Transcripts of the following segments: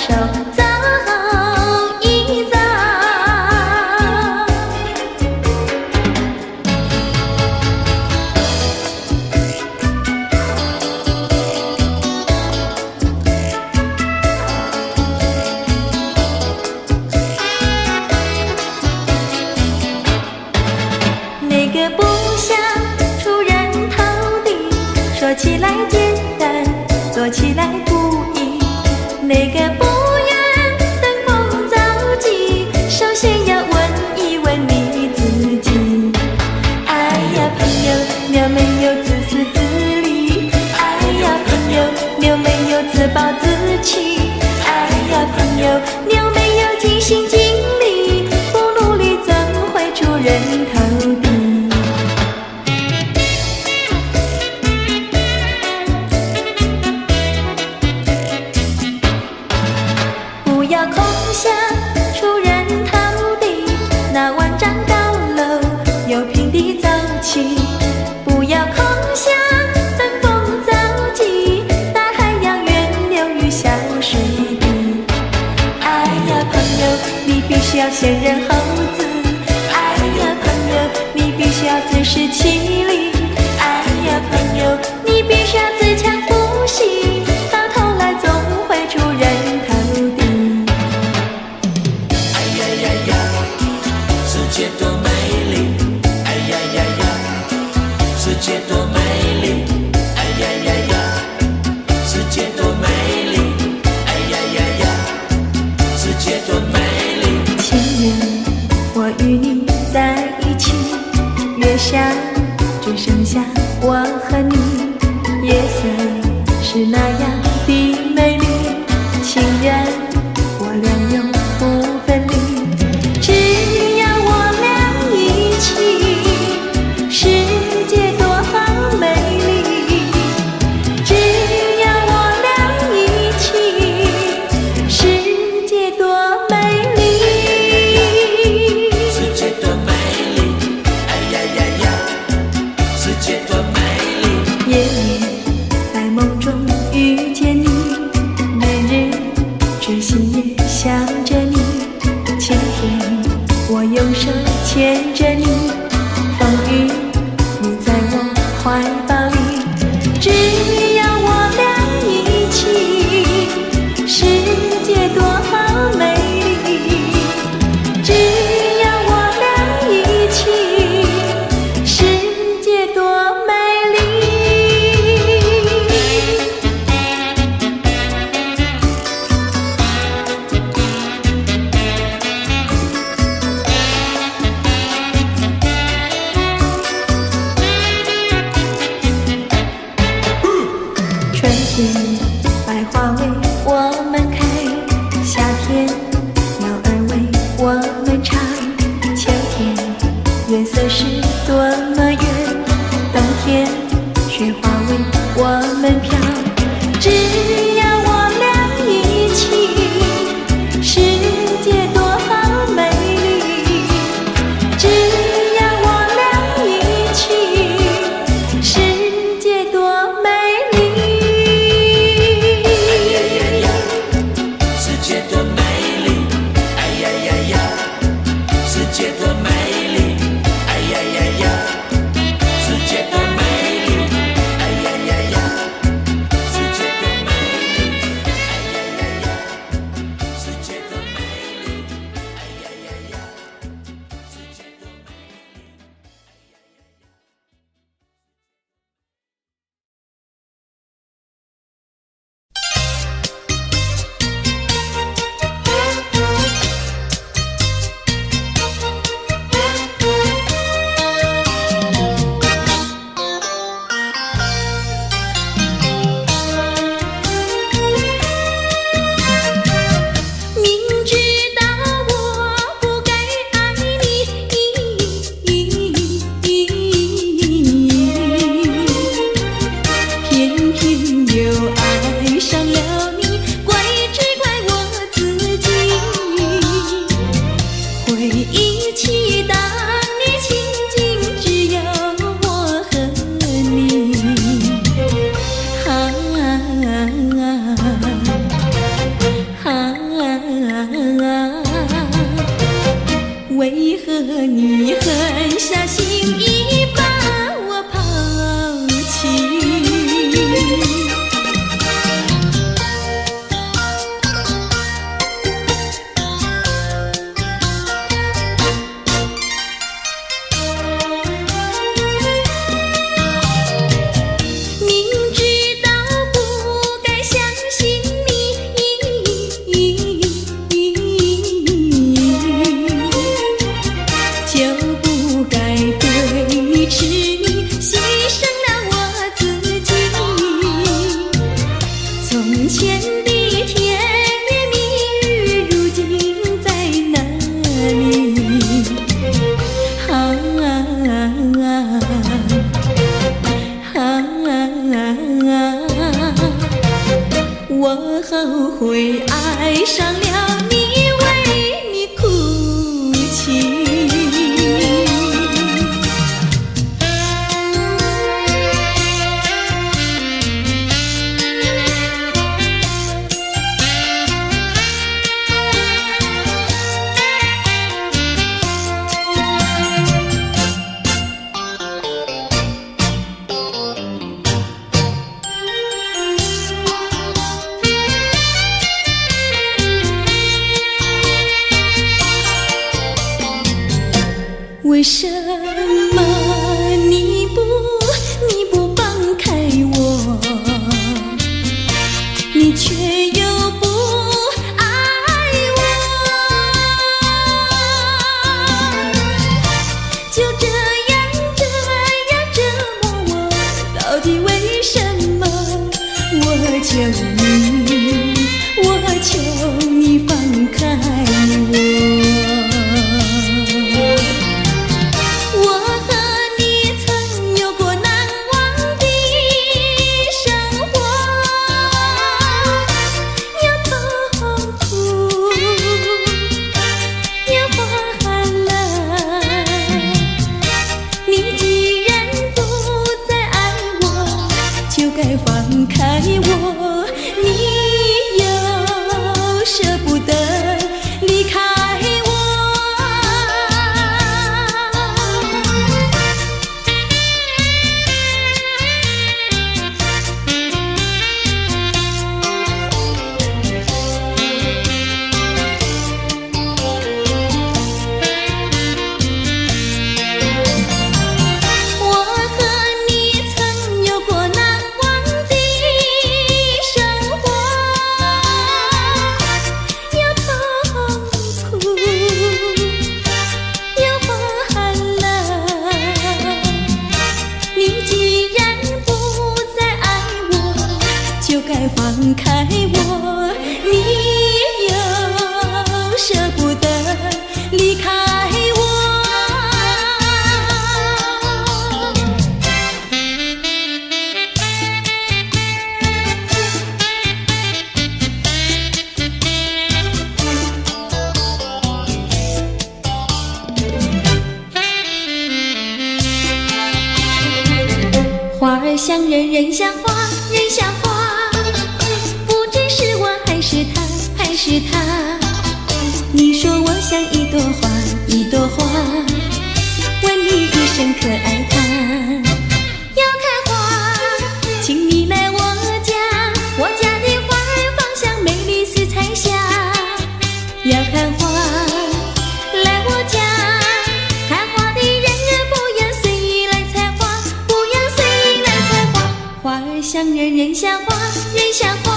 手走一走。那个不想出人头地，说起来简单，做起来不易。那个不愿登峰造极，首先要问一问你自己。哎呀朋友，你有没有自私自利？哎呀朋友，你有没有自暴自弃？哎呀朋友，你有没有尽心尽力？不努力怎会出人头地？不要空想出人头地，那万丈高楼由平地走起。不要空想登峰造极，大海要源流于小水滴。哎呀朋友，你必须要先人后子。哎呀朋友，你必须要自食其力。哎呀朋友，你必须要自强不息，到头来总会出人头地。世界多美丽，哎呀呀呀！世界多美丽，哎呀呀呀！世界多美丽，哎呀呀呀！世界多美丽。情人，我与你在一起，月下只剩下我和你，夜色是那样的美丽。情人，我俩永不分离，只要我俩一起，世界多美丽。只要我俩一起，世界多美丽。世界多美丽，哎呀呀呀！世界多美丽。夜里在梦中遇见你，每日痴心也想着你。晴天我用手牵着你，风雨你在我怀抱里。只要我俩一起，世界多美丽。只要我俩一起，世界多美丽。春天百花为我们开，夏天鸟儿为我们唱。秋天月色是多么圆，冬天雪花为我们飘。只要我俩一起，世界多美丽。只要我俩一起，世界多美丽。我后悔爱上了你，为你哭泣。为什么你不放开我，你却又不爱我？就这样折磨我，到底为什么？我求你放开我。放开我，你又舍不得离开我。放开我，你又舍不得离开我。花儿像人，人像花，人像花。是他，你说我像一朵花，一朵花，问你一声可爱它。要开花，请你来我家，我家的花儿芳香美丽似彩霞。要看花，来我家，看花的人不要随意来采花，不要随意来采花。花儿像人，人像花，人像花。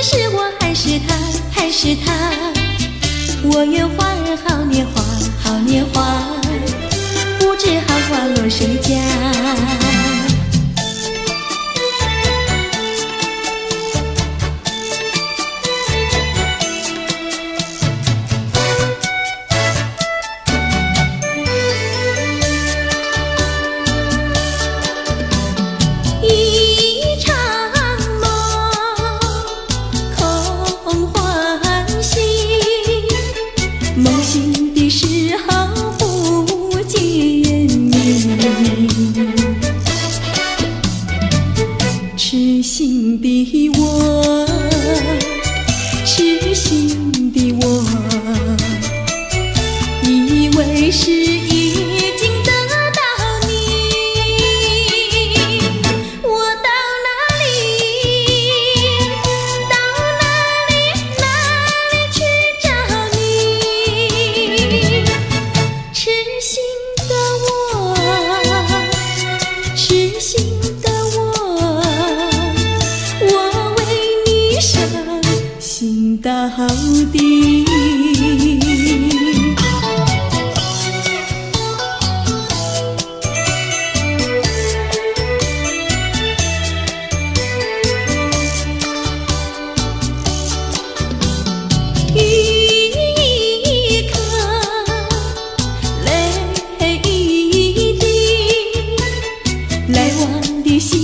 是我还是他，我愿花儿好年华，好年华，不知好花落谁家。梦醒的时候不见你，痴心的我，痴心的我，以为是已经得到你，我到哪里去找你？痴心的我，痴心的我，我为你伤心到底。来往的心。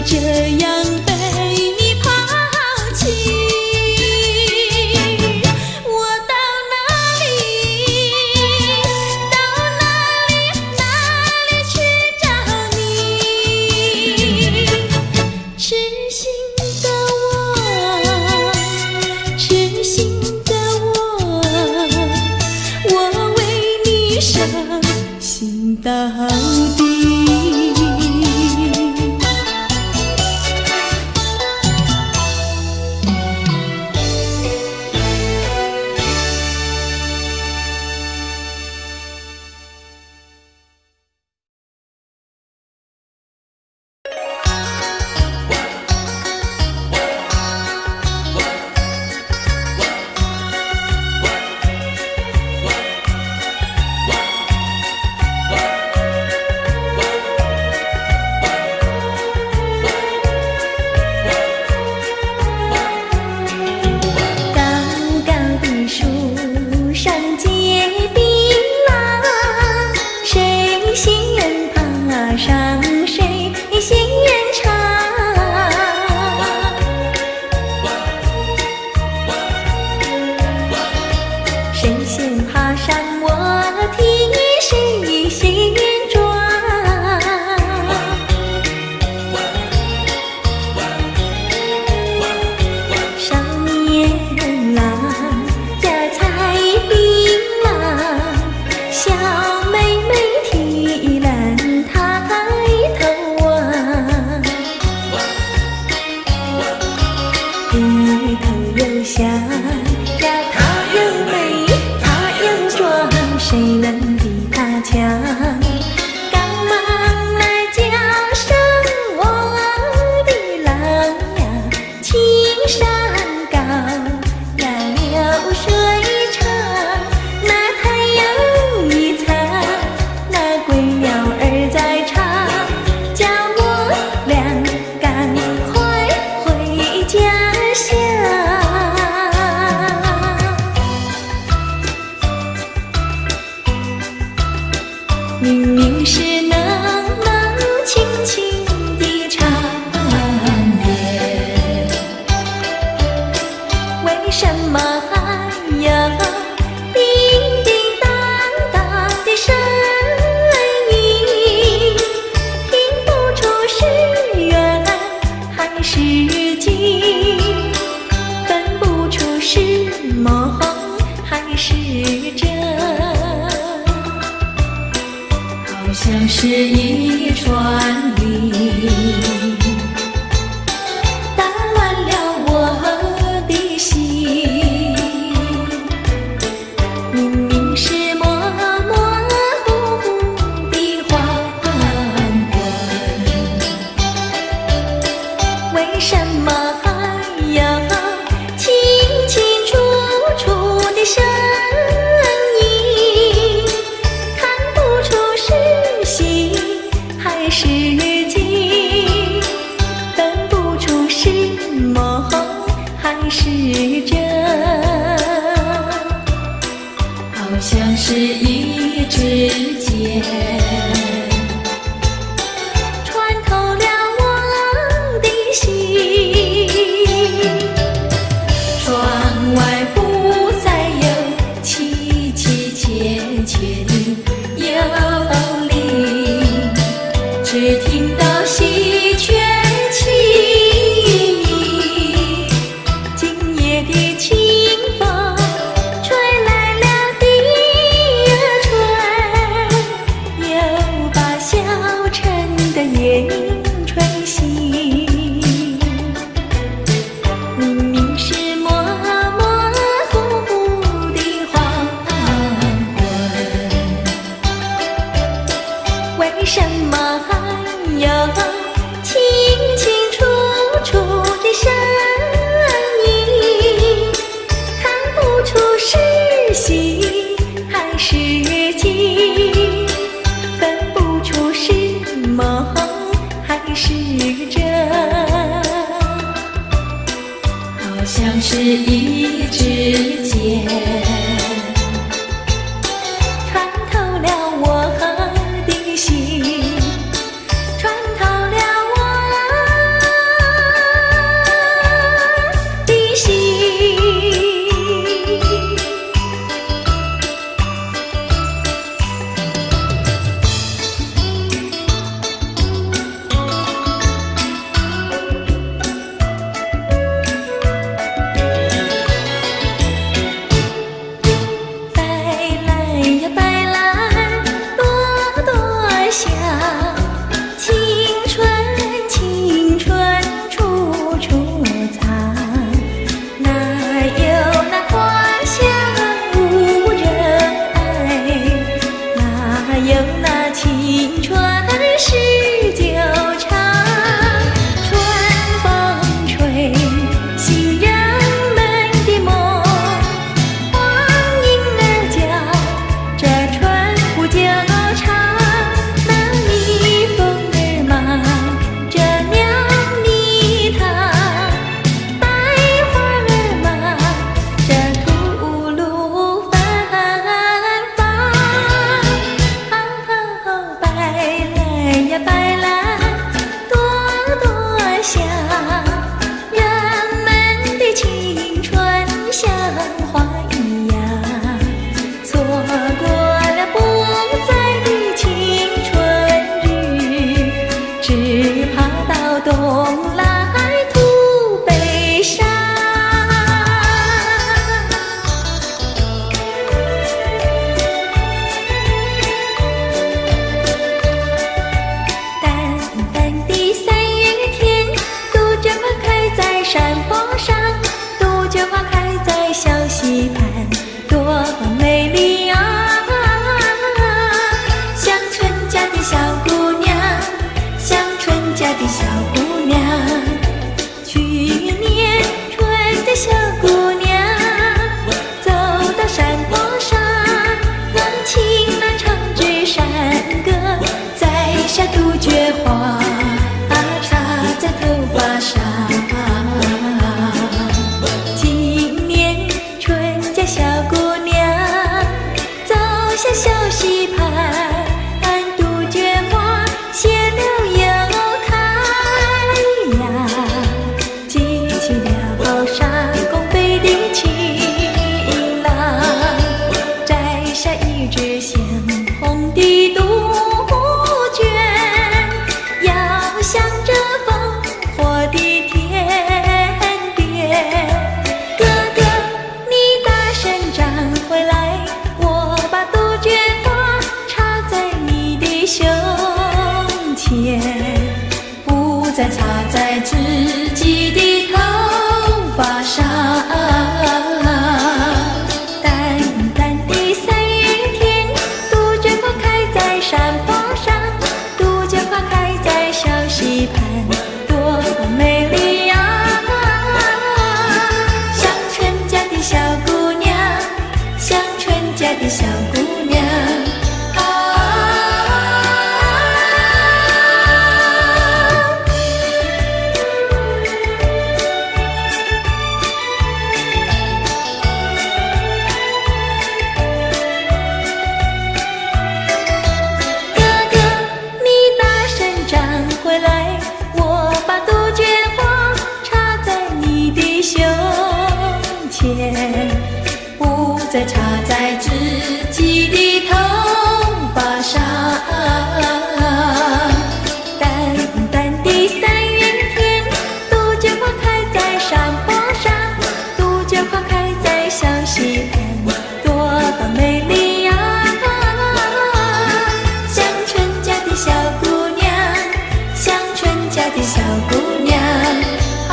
这样被你抛弃，我到哪里，到哪里去找你？痴心的我，痴心的我为你伤心到底。明明是能轻轻地长夜，为什么还有叮叮当当的声音？听不出是缘还是景，分不出是梦还是真。好像是一串铃，打乱了我的心。明明是模模糊糊的黄昏，为什么还有清清楚楚的声音？看不出是还是景，分不出是梦还是真。好像是一支箭，穿透了我的心。窗外不再有凄凄切切的幽灵，只听到喜鹊轻鸣，今夜的清风吹来了第二春，又把小城的夜莺吹醒。明明是模模糊糊的黄昏，为什么还有清清楚楚的声音？看不出是喜还是景，分不出是梦还是真。好像是一支箭，穿透了我的心，穿透了我东来吐悲伤。淡淡的三月天，杜鹃花开在山坡上，杜鹃花开在小溪畔，多美丽啊！像春家的小姑娘，像春家的小姑娘。去年春的小姑娘走到山坡上，忘情那唱支山歌，摘下杜鹃花插在头发上。今年春家小姑娘走下小溪畔，杜鹃花谢了又开呀，激起了沙拱北的情郎，摘下一只鲜红的杜鹃，要向着烽火的天边。哥哥，你大声长回来，我把杜鹃花插在你的胸前，不再插在自己的头发上。淡淡的三月天，杜鹃花开在山坡上，杜鹃花开在小溪畔，多美丽啊！像春家的小姑娘，像春家的小姑娘啊！哥哥，你大声长回来，我把杜鹃花插在你的胸前，不再插在自己的头发上。淡淡的三月天，杜鹃花开在山坡上，杜鹃花开在小溪畔，多美丽呀！像春家的小姑娘，像春家的小姑娘啊！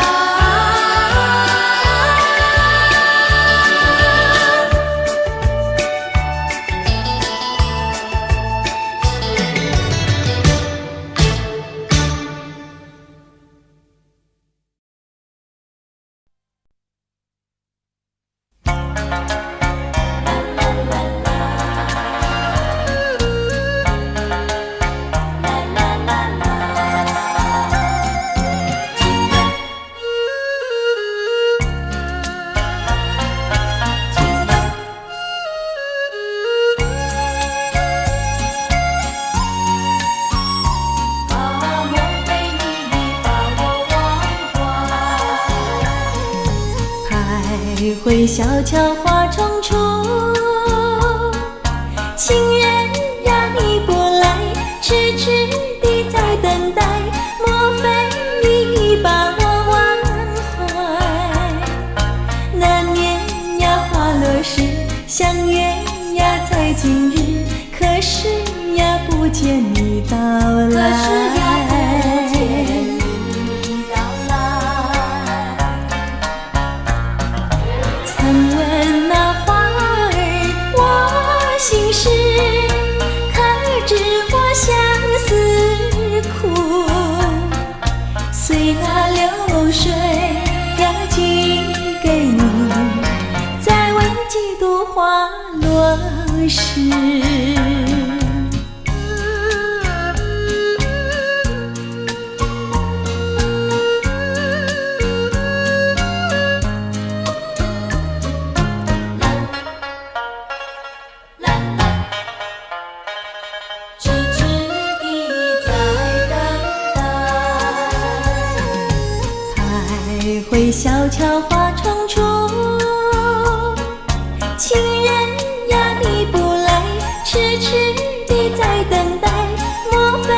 徘徊小桥花重处，情人呀你不来，痴痴地在等待，莫非你把我忘怀？那年呀花落时，相约呀在今日，可是呀不见你到来。曾问那花儿我心事，可知我相思苦？随那流水呀寄给你，再问几度花落时。徘徊小桥花重处，情人呀你不来，痴痴地在等待，莫非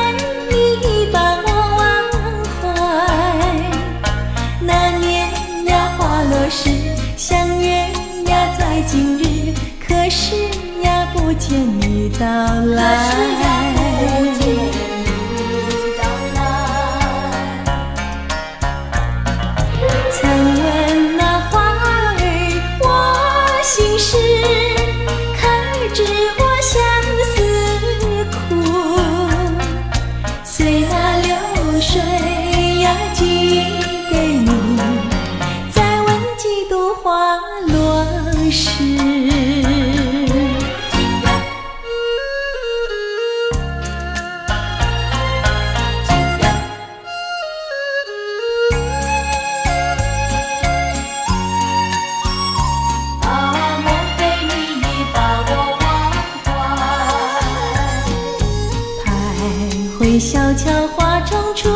你把我忘怀？见你到来，可是呀不见你到来。曾闻那花儿我心事，可知我相思苦。随那流水呀寄给你，再问几度花落时。小桥花重处，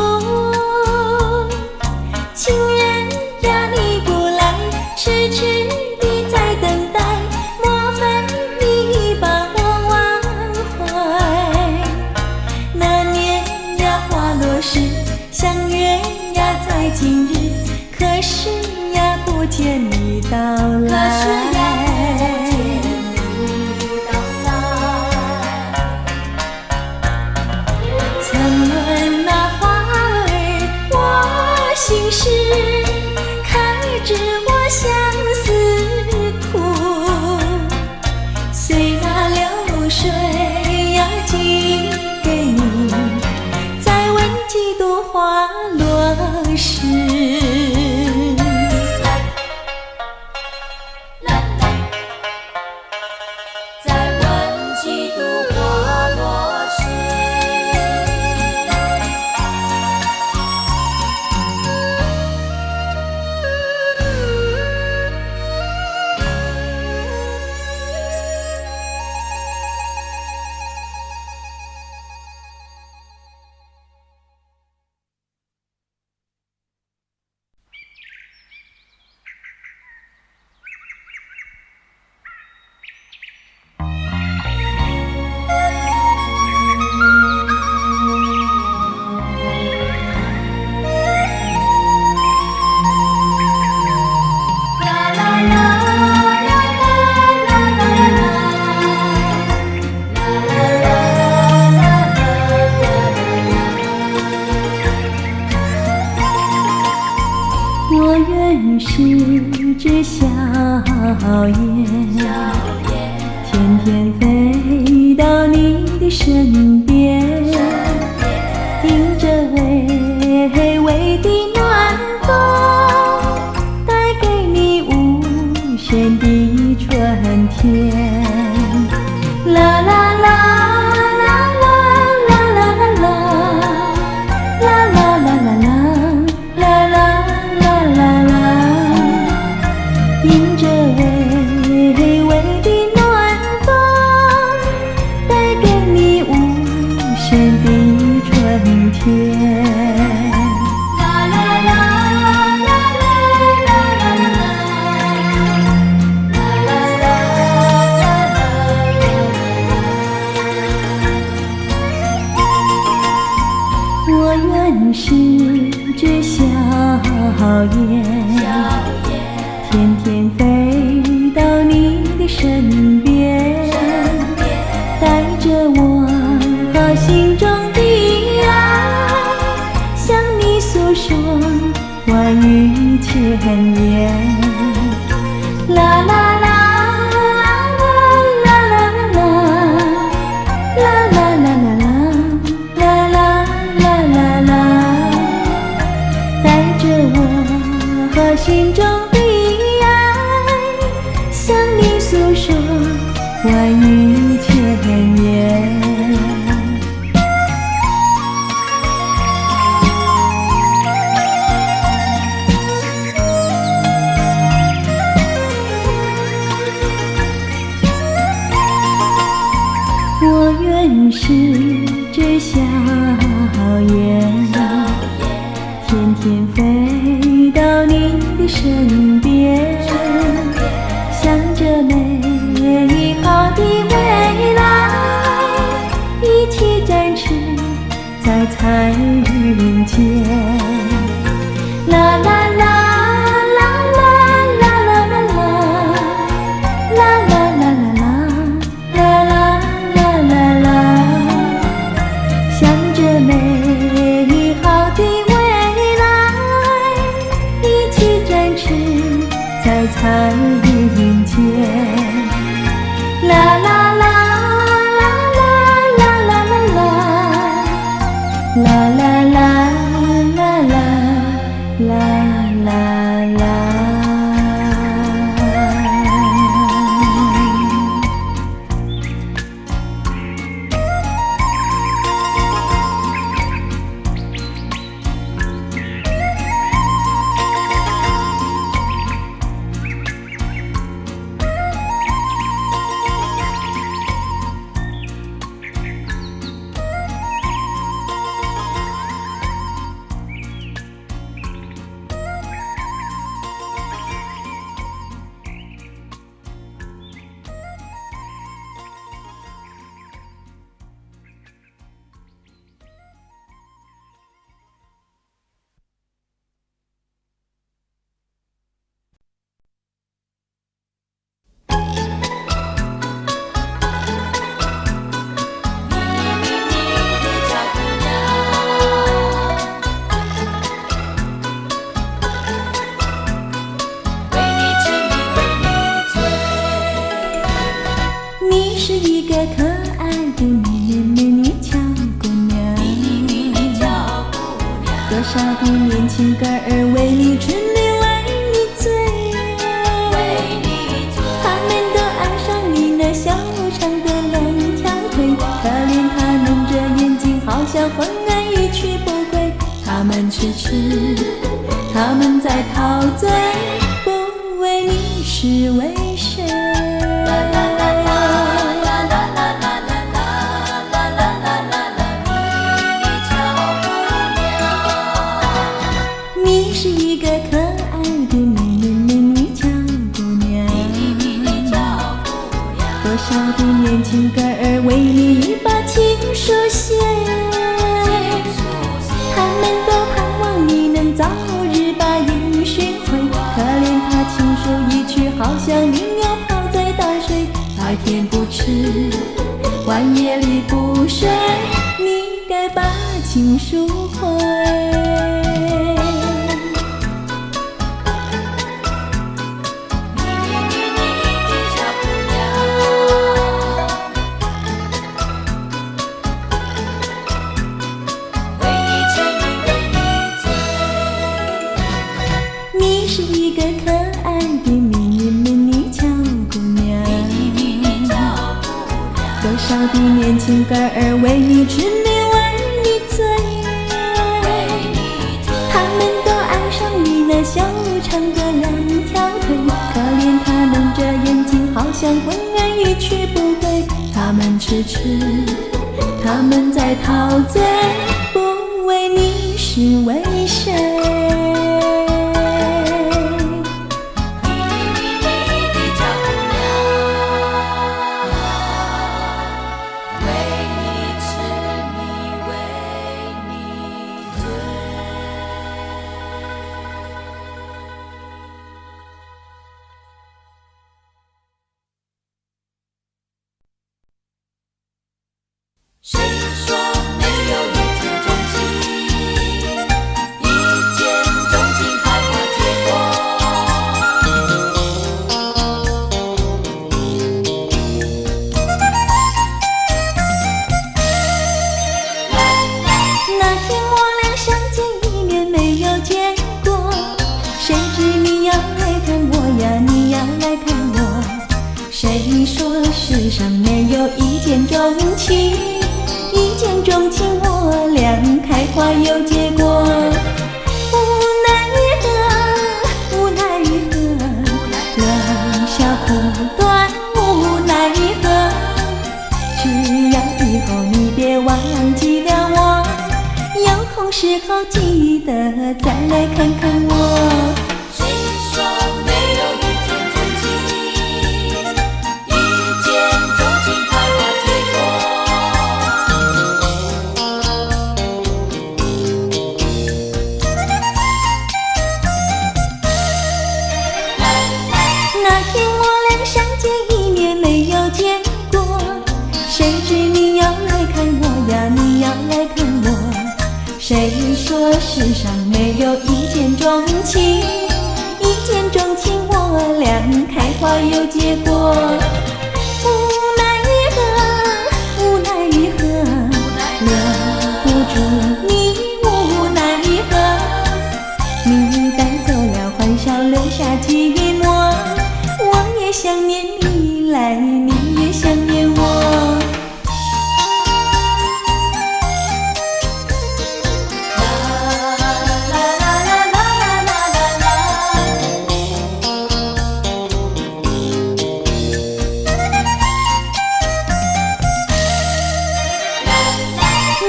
情人呀你不来，痴痴地在等待，莫非你把我忘怀？那年呀花落时，相约呀在今日，可是呀不见你到来。心事，可知我相思苦。随那流水呀寄给你，再问几度花落时。再问几度花落时。我原是只小雁，天天飞到你的身边，迎着微微的暖风，带给你无限的春天。啦啦啦啦啦啦啦啦啦啦啦啦啦啦。迎着微微的暖风，带给你无限的春天。啦啦啦啦啦啦啦啦啦啦啦我原是只小雁，天天飞到你的身边，带着我好心中的爱，向你诉说万语千言。啦啦啦啦啦啦啦啦啦啦啦啦啦，带着我好心中诉说万语千言。我原是只小雁，天天飞到你的身边，想着美好的未来，一起展翅在彩云间。啦啦啦啦啦啦啦啦啦啦啦啦啦啦啦儿云间。啦啦啦啦啦啦啦啦啦，啦啦啦啦啦啦啦啦。可爱的美巧姑娘，多少的年轻哥儿为你痴迷，为你醉，他们都爱上你那修长的两条腿，可怜他蒙着眼睛，好像昏暗一去不归。他们痴痴，他们在陶醉，不为你是为谁？你是一个可爱的美巧姑娘，多少的年轻哥儿为你把情书写，他们都盼望你能早日把音寻回，可怜他情书一去，好像灵鸟泡在大水，白天不吃，晚夜里不睡，你该把情书回。你是一个可爱的美巧姑娘，多少的年轻哥儿为你痴迷，为你醉，他们都爱上你那修长的两条腿，可怜他蒙着眼睛，好像昏暗一去不归。他们痴痴，他们在陶醉，不为你是为谁？谁说没有一见钟情？一见钟情开花结果。那天我俩相见一面没有见过，谁知你要来看我呀，你要来看我。谁说世上没有一见钟情？一见钟情，我俩开花有结果。无奈何，无奈何，人笑苦短，无奈何。只要以后你别忘记了我，有空时候记得再来看看我。谁说没有一见钟情？一见钟情开花结果。那天我俩相见一面没有见过，谁知你要来看我呀，你要来看我。谁说世上没有一见钟情？一见钟情，我俩花有结果。无奈何，无奈何，留不住你，无奈何。你带走了欢笑，留下寂寞。我也想念你来，你也想念我。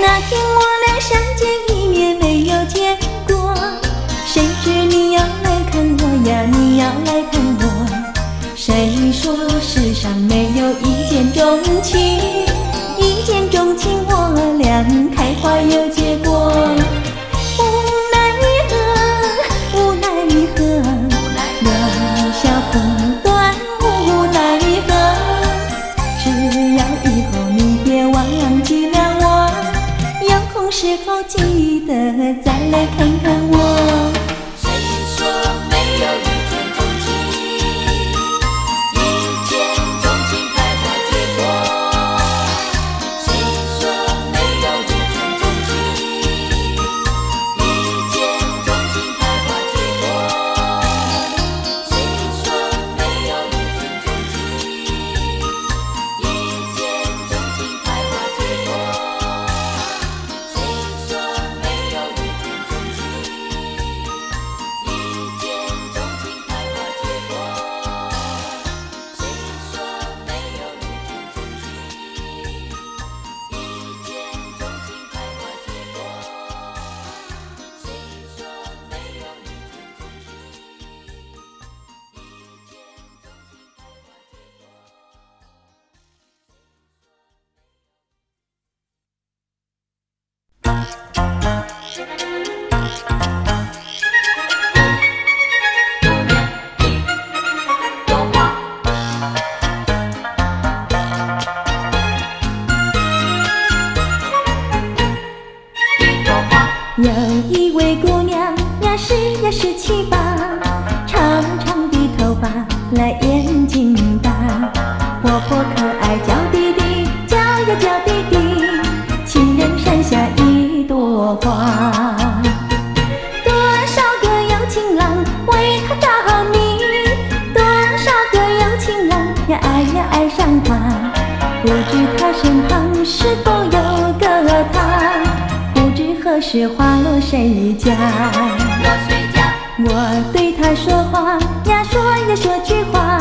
那天我俩相见一面没有结果，谁知你要来看我呀，你要来看我。谁说世上没有一见钟情？一见钟情我俩开花有结果。无奈何，无奈何，留下苦短，无奈何。只要以后你别忘记了我，有空时候记得再来看看我。谁说没有一见钟情？一见钟情开花结果。谁说没有一见钟情？一见钟情开花结果。谁说没有一见钟情？一见钟情开花结果。谁说没有一见钟情？一见钟情开花结果。谁说没有一见钟情？一见钟情开花结果。谁说没有一见钟有一位姑娘呀，是17、8，长长的头发来眼睛大，活泼可爱叫弟弟，叫呀叫弟弟，情人山下一朵花。多少个有情郎为她着迷，多少个有情郎呀爱上她，不知她身旁是否有个他，不知何时花落谁家。我对他说话呀，说句话，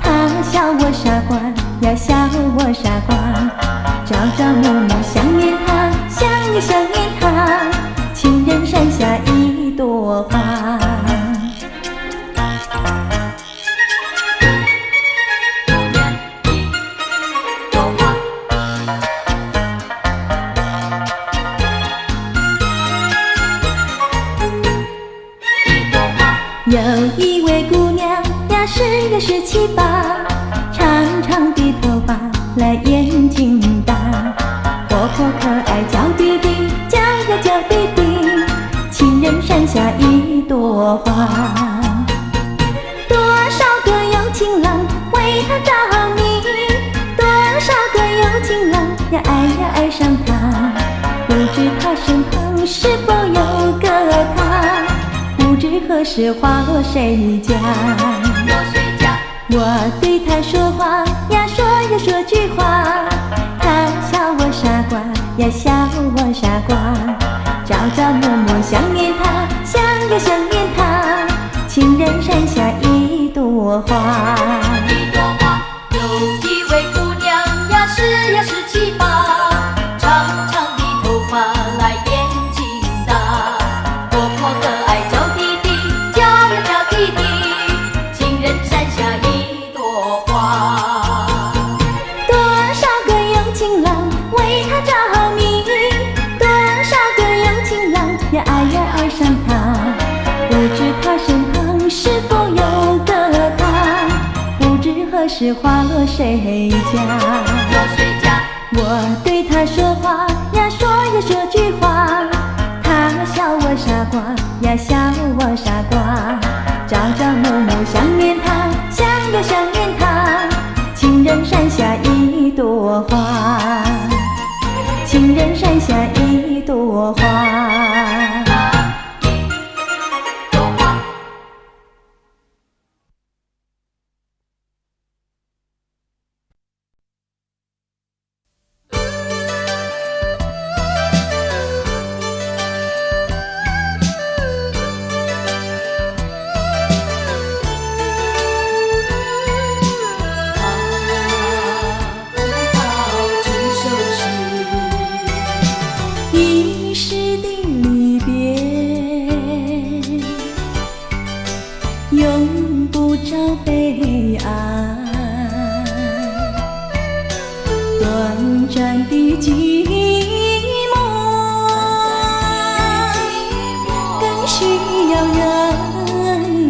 他笑我傻瓜呀，笑我傻瓜，朝暮暮想念他，想念他，情人山下一朵花。有一位姑娘呀，是17、8，长长的头发来眼睛大，活泼可爱叫弟弟，叫呀叫弟弟，情人山下一朵花。多少个有情郎为她着迷，多少个有情郎呀爱上她，不知她身旁是否有个他，不知何时花落谁家。我对他说话呀，说句话，他笑我傻瓜呀，笑我傻瓜，朝暮暮想念他，想念他，情人山下一朵花。有一位姑娘呀，是17、8，长长的头发来眼睛大，活泼可爱叫弟弟，叫呀叫弟弟，情人山下一朵花。多少个有情郎为她着迷，多少个有情郎呀爱上她，不知她身旁是否有个他，不知何时花落谁家。我对他说话呀，说句话，他笑我傻瓜呀，笑我傻瓜，朝暮暮想念他，想像个小莲塘，情人山下一朵花，情人山下一朵花。一时的离别，用不着悲哀，短暂的寂寞，更需要忍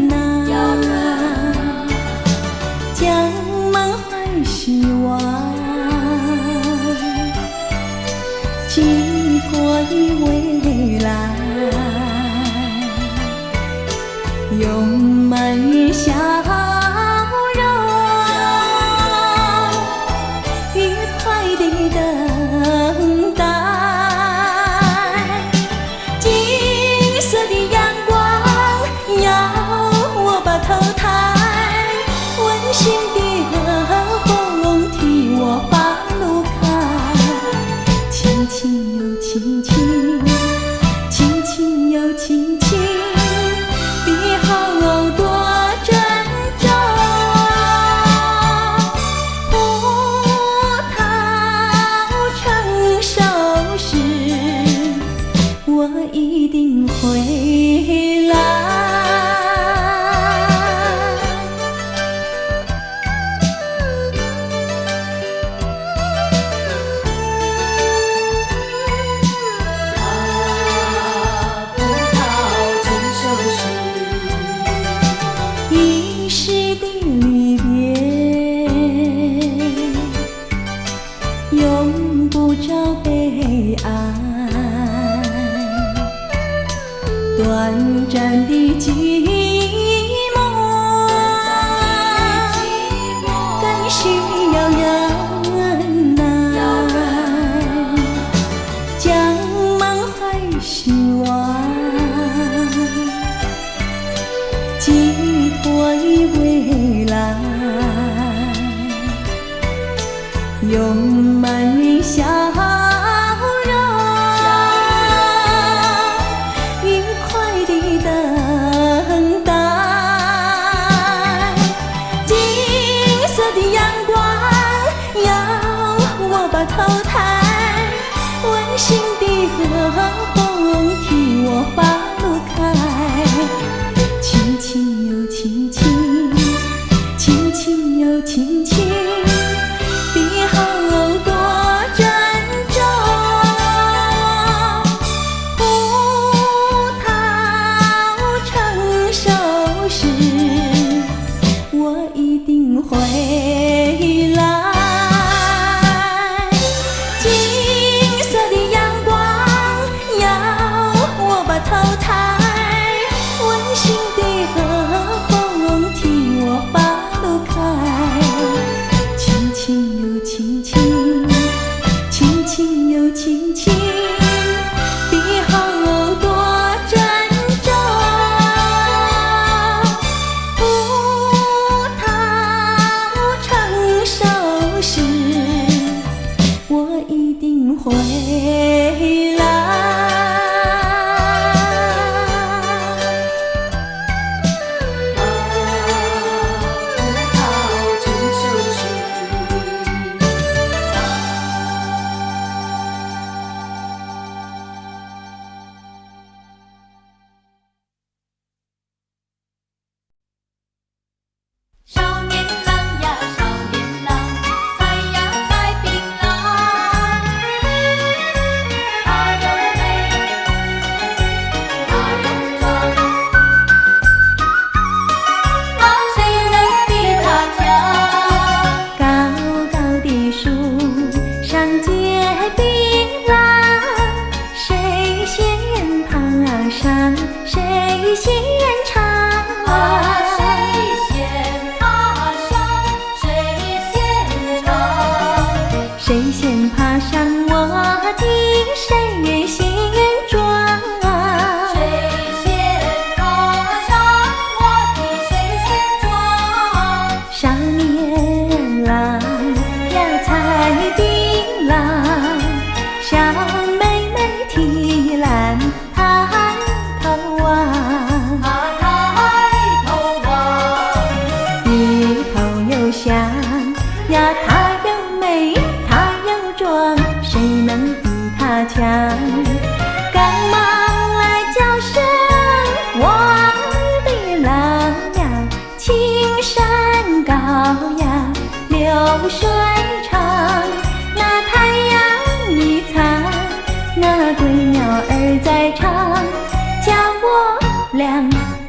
耐，将满怀希望寄托于未来，用满于笑容，愉快地等待。金色的阳光要我把头抬，温馨的风替我把路开。轻轻又轻轻，轻轻又轻轻，别好多珍重。葡萄成熟时，我一定回来。一时的离别，用不着悲哀，短暂的寂寞，更需要忍耐，将满怀希望寄托于未来，用满于笑容，愉快地等待。金色的阳光要我把头抬，温馨的风替我把路开。轻轻又轻轻，轻轻又轻轻，别好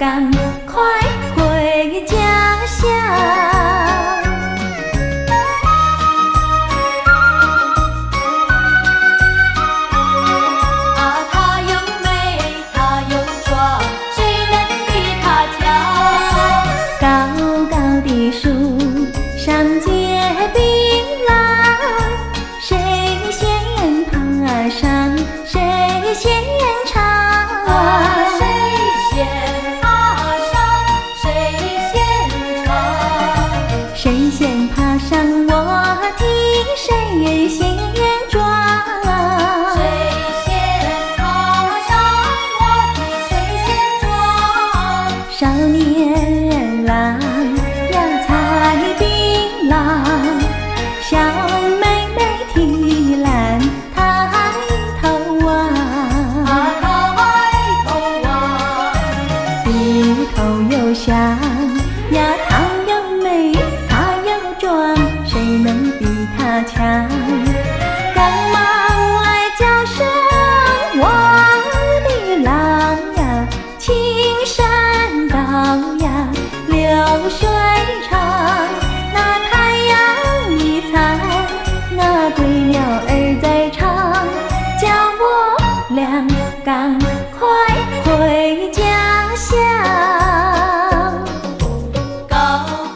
赶快回家乡。她又美，她又壮，谁能比她强？高高的树上结槟榔，谁先爬上，谁先尝。谁先爬上，谁先尝。谁先爬上我的，谁先撞。谁先爬上我的，谁先撞。少年郎呀采槟榔，小妹妹提篮抬头望。低头又想呀，她又美，她又壮，谁能比她强？赶忙来叫声我的郎呀，青山高呀，流水长。那太阳一灿，那对鸟儿在唱，叫我俩赶快回家乡。高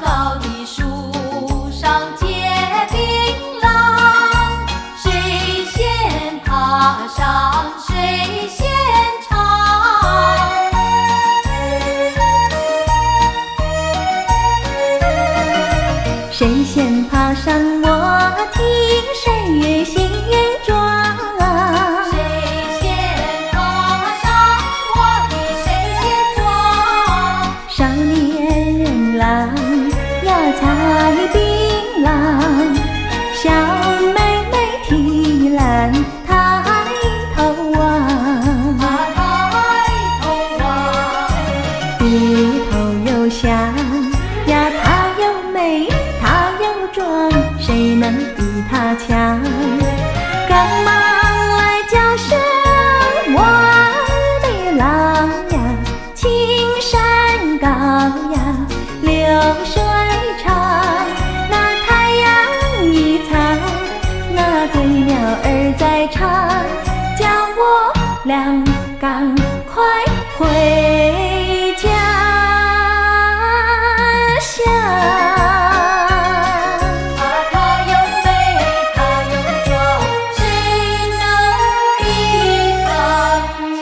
高的树上结槟榔，谁先爬上，谁先尝。谁先爬上我的，谁先撞。谁先爬上我的，谁先撞。少年郎呀采槟榔，小妹妹提篮抬头望。低头又想呀，她又美，她又壮，谁能比她强？赶忙来叫声我的郎呀，青山高呀，流水长。那太阳一灿，那对鸟儿在唱，叫我俩赶快回家乡。她又美，她又壮，谁能比她强？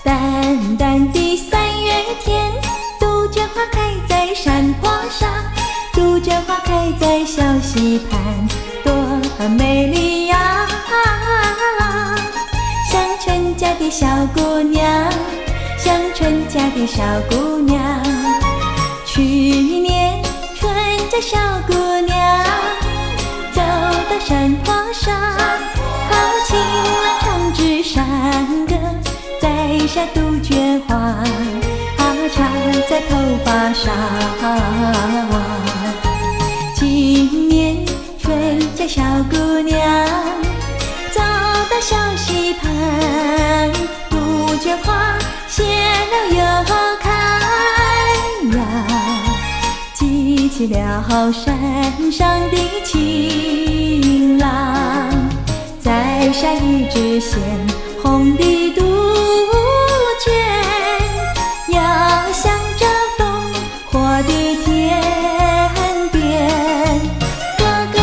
淡淡的3月天，杜鹃花开在山坡上，杜鹃花开在小溪畔，多美丽呀！乡村家的小姑娘，乡村家的小姑娘，去年春家小姑娘走到山坡上，好晴朗唱支山歌，摘下杜鹃花，插在头发上。今年春家小姑娘走到小溪畔，杜鹃花谢了又开呀，激起了山上的情郎，摘下一支鲜红的杜鹃，要向着烽火的天边。哥哥，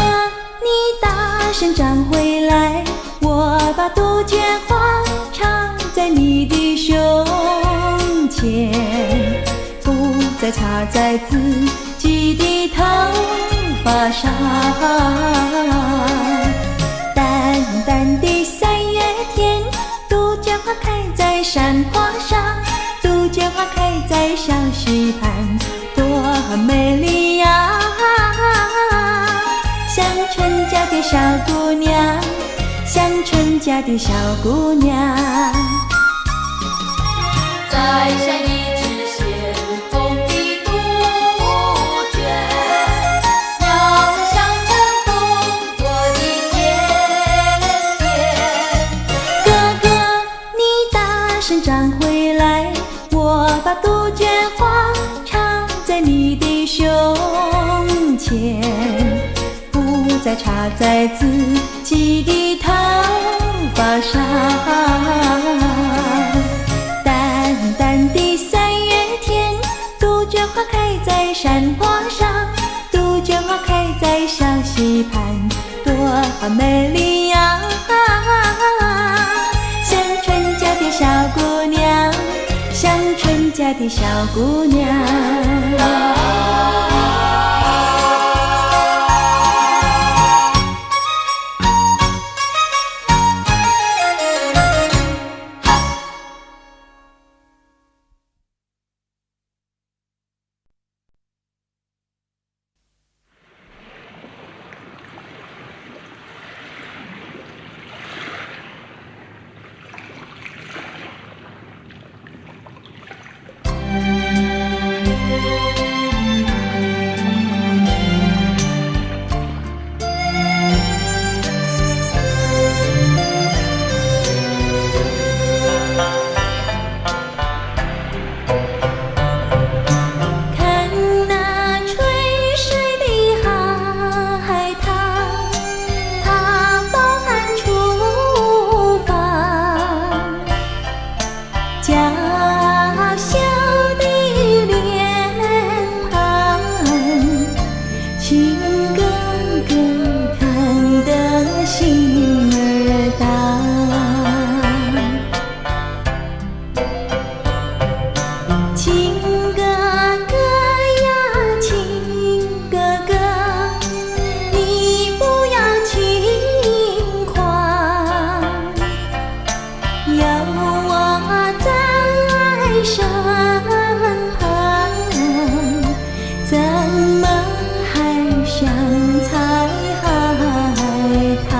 你大声唱回来，我把杜鹃花插在你的胸前，不再插在自己的头发上。淡淡的3月天，杜鹃花开在山坡上，杜鹃花开在小溪畔，多美丽呀！的小姑娘，乡村家的小姑娘。摘下一枝鲜红的杜鹃，鸟儿向着风，我的甜甜。哥哥，你大声唱回来，我把杜鹃花插在你的胸前，不再插在自己的头发上。淡淡的三月天，杜鹃花开在山坡上，杜鹃花开在小溪畔，多美丽呀！乡村家的小姑娘，乡村家的小姑娘。想采海棠。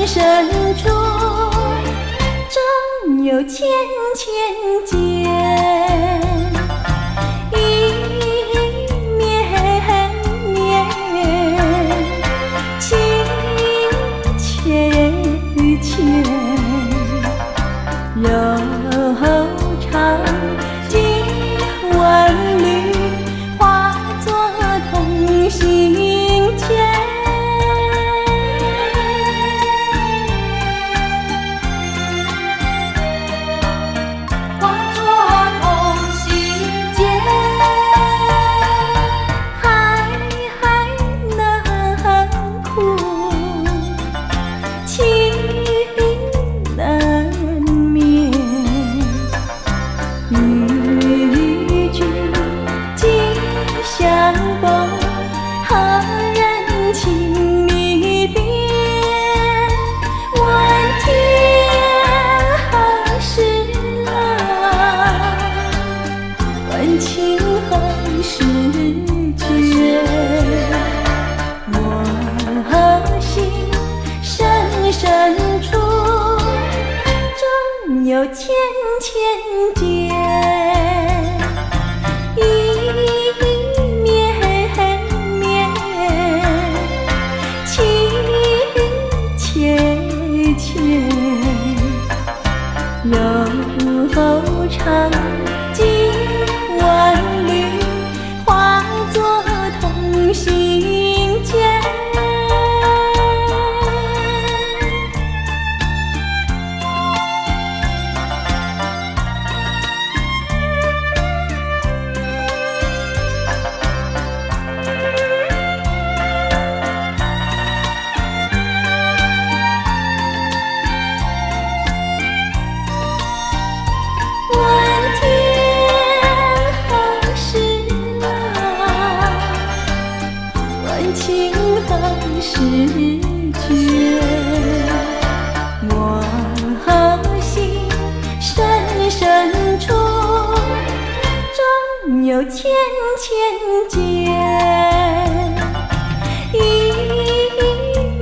深处，正有千千间，一绵绵，情切切，柔肠经万缕，化作同心间。情何时绝？我心深深处，正有千千间，一绵绵，情切切，柔肠经万缕，化作同心间。情何时绝？我心深深处，正有千千间，一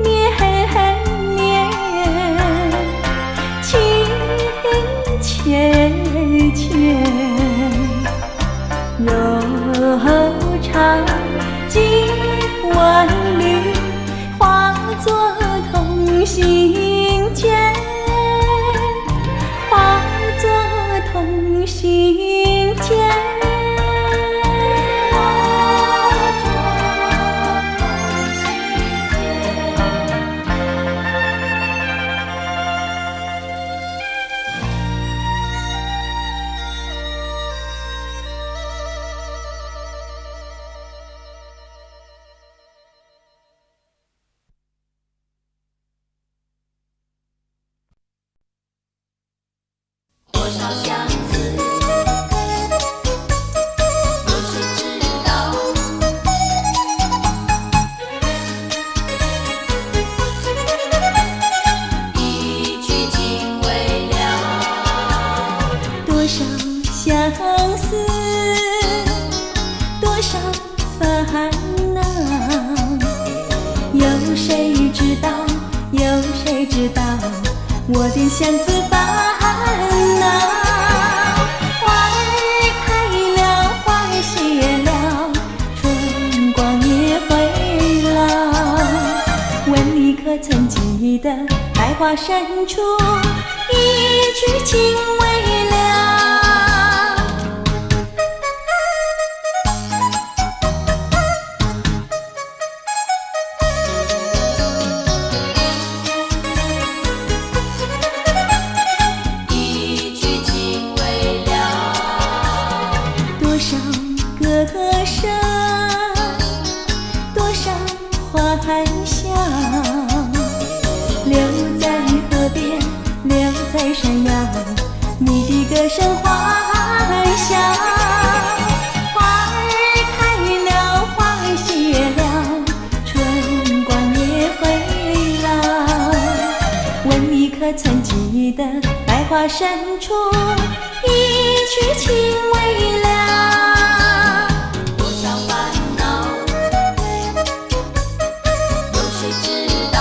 绵绵，情切切，柔肠经万缕，化作同心间，化作同心间。多少相思，有谁知道？一曲情未了。多少相思，多少烦恼，有谁知道？有谁知道我的相思烦恼？花儿开了，花儿谢了，春光也回老。问你可曾记得，百花深处一曲情未了？多少歌声，多少欢笑，留在河边，留在山腰，你的歌声欢笑。花儿开了，花儿谢了，春光也回老。问你可曾记得，百花深处一曲情未了？多少烦恼，有谁知道？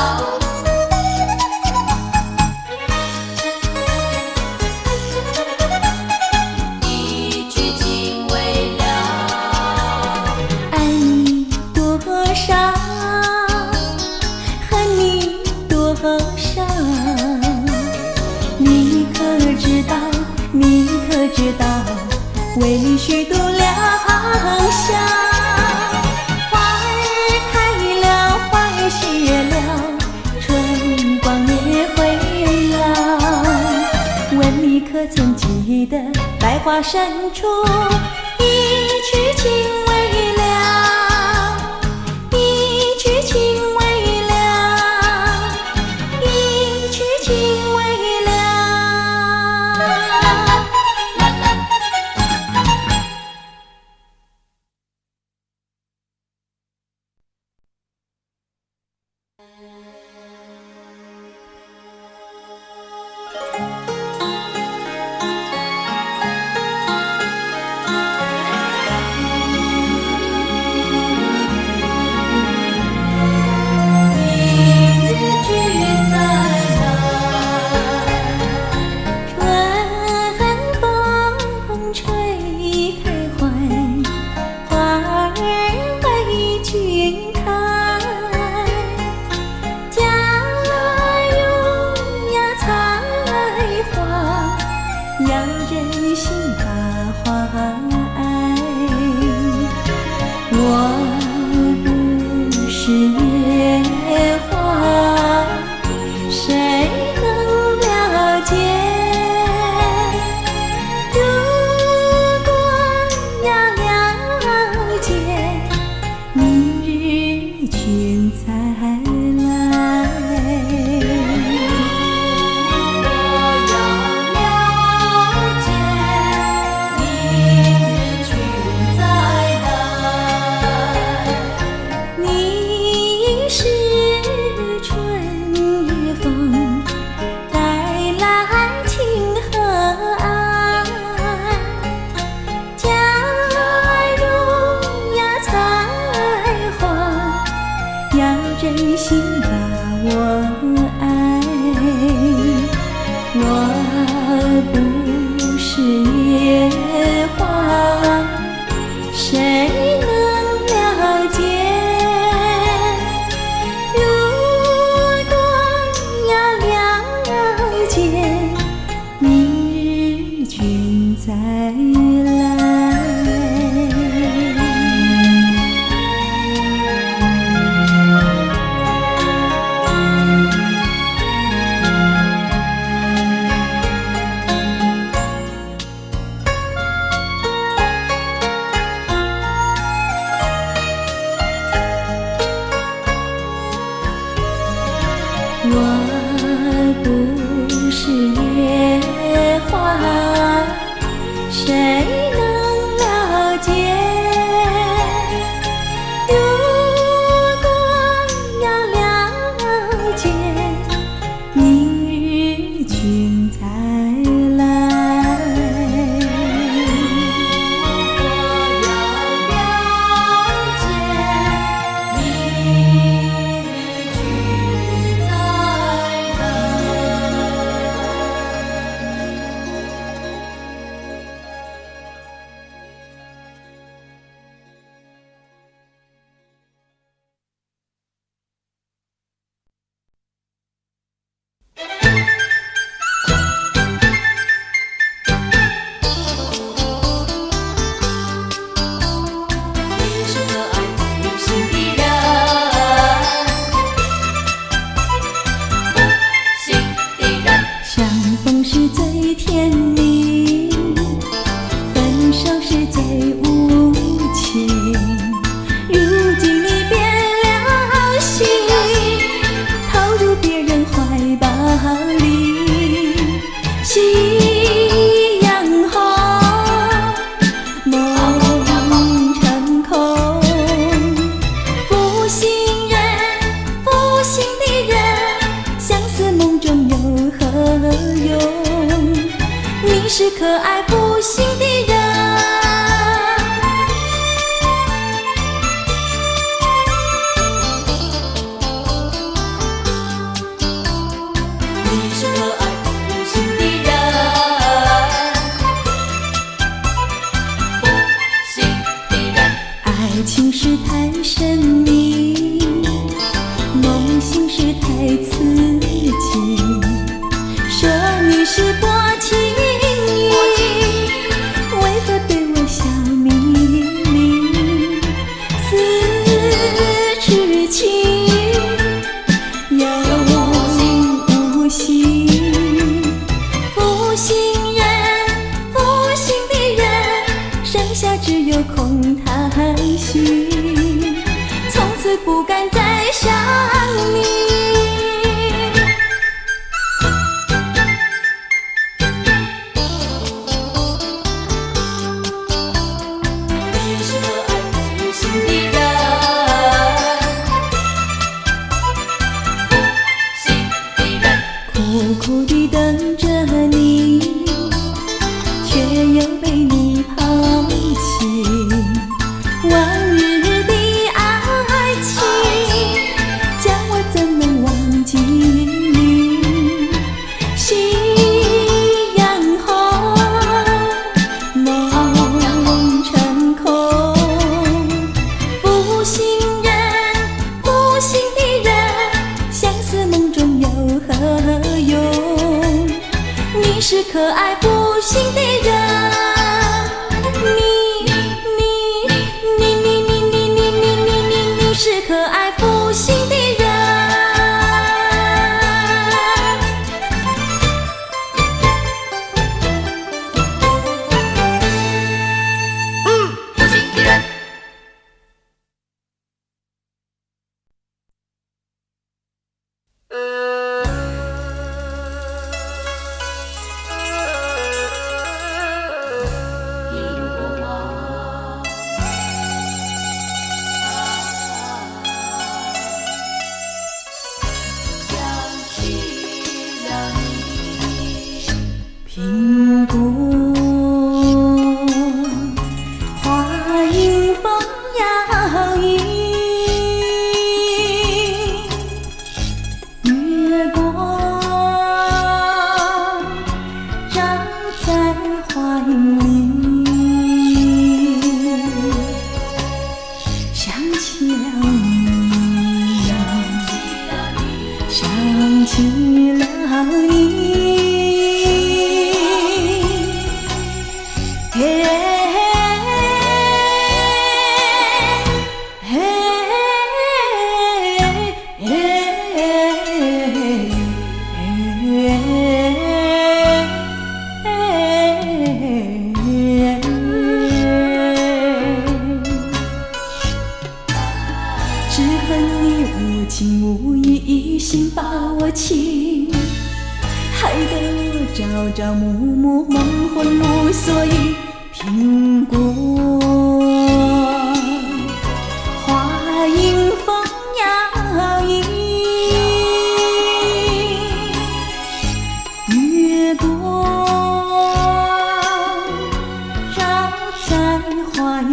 知道，为你虚度良宵。花儿开了，花儿谢了，春光也会老。问你可曾记得，百花深处一曲情未了，一曲情未了，一曲情未了。是可爱不幸的人。你是可爱不幸的人，不幸的人。爱情是太神秘，梦醒是太刺激，说你是薄情，苦苦地等着你，却又被你抛弃。往日的爱情，叫我怎能忘记你？夕阳红，梦成空。负心人，负心的人，相思梦中有何用？你是可爱负心的人。你是可爱负心的人。负心的人。苹果花，想起了你。苹果花迎风摇曳，月光照在怀里，想起了你，想起了你。只恨你无情无义，一心把我情，害得我朝朝暮暮，梦魂无所依。苹果花迎风摇曳，月光照在怀里。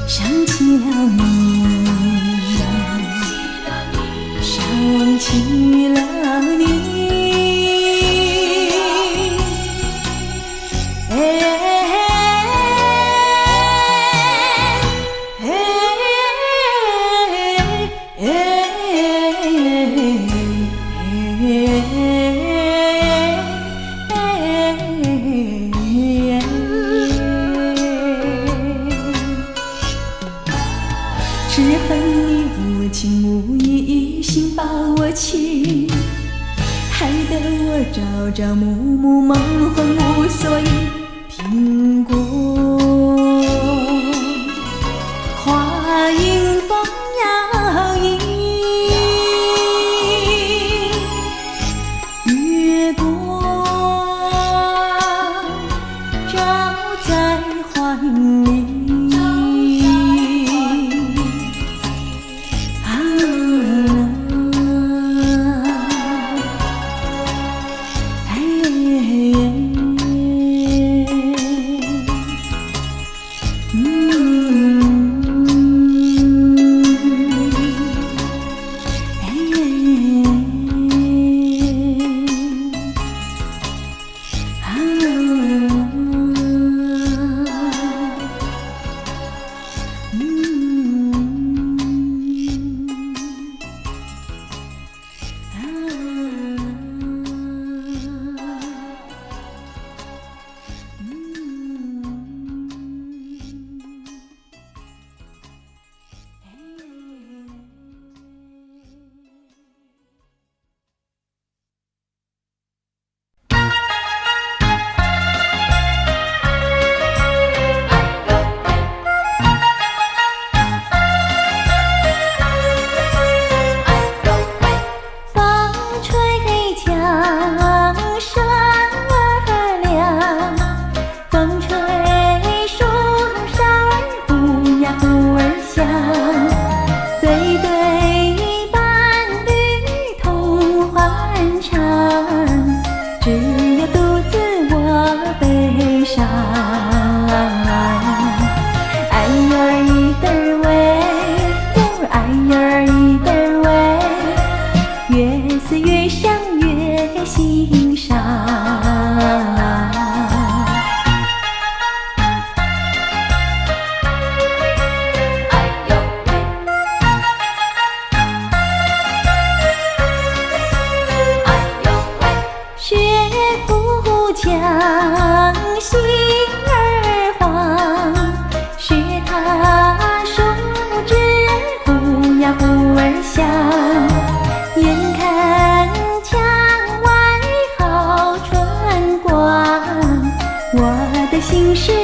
想起了你，想起了你。只恨你无情无义，一心把我情，害得我朝朝暮暮，梦魂无所依。苹果花迎风摇曳，月光照在怀里。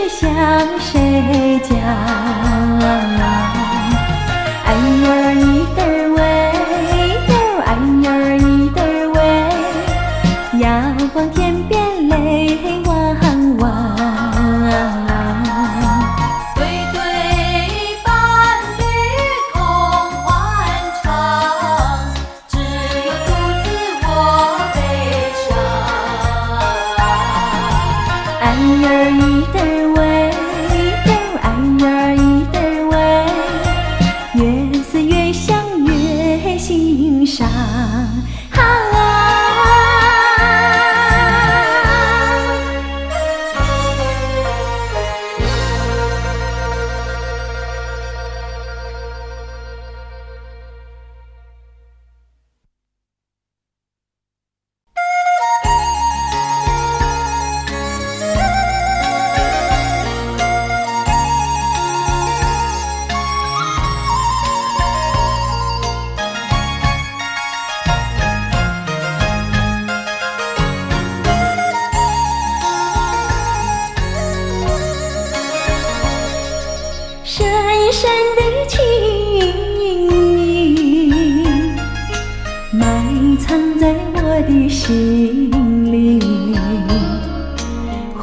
向谁讲？哎呦儿一得儿喂，哎呦儿一得儿喂，阳光天边泪汪汪。对对伴侣同欢唱，只有独自我悲伤。哎呦儿一得儿喂，哎呦儿一得儿喂，越思越想越心伤。深深的情意埋藏在我的心里，回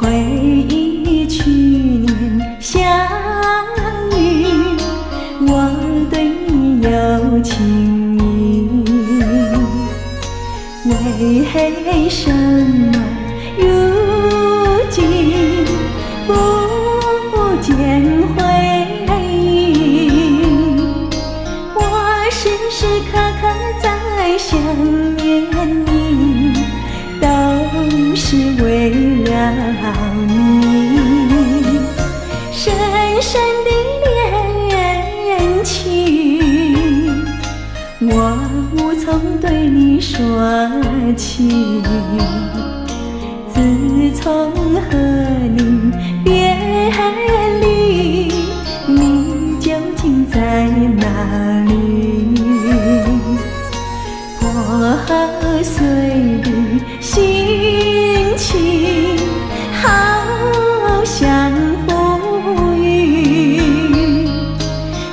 忆去年相遇，我对你有情意，为什么如今不见回应？我时时刻刻在想念你，都是为了你。深深的恋情，我无从对你说起。自从和你别离，你究竟在哪里？破碎的心情，好像浮云。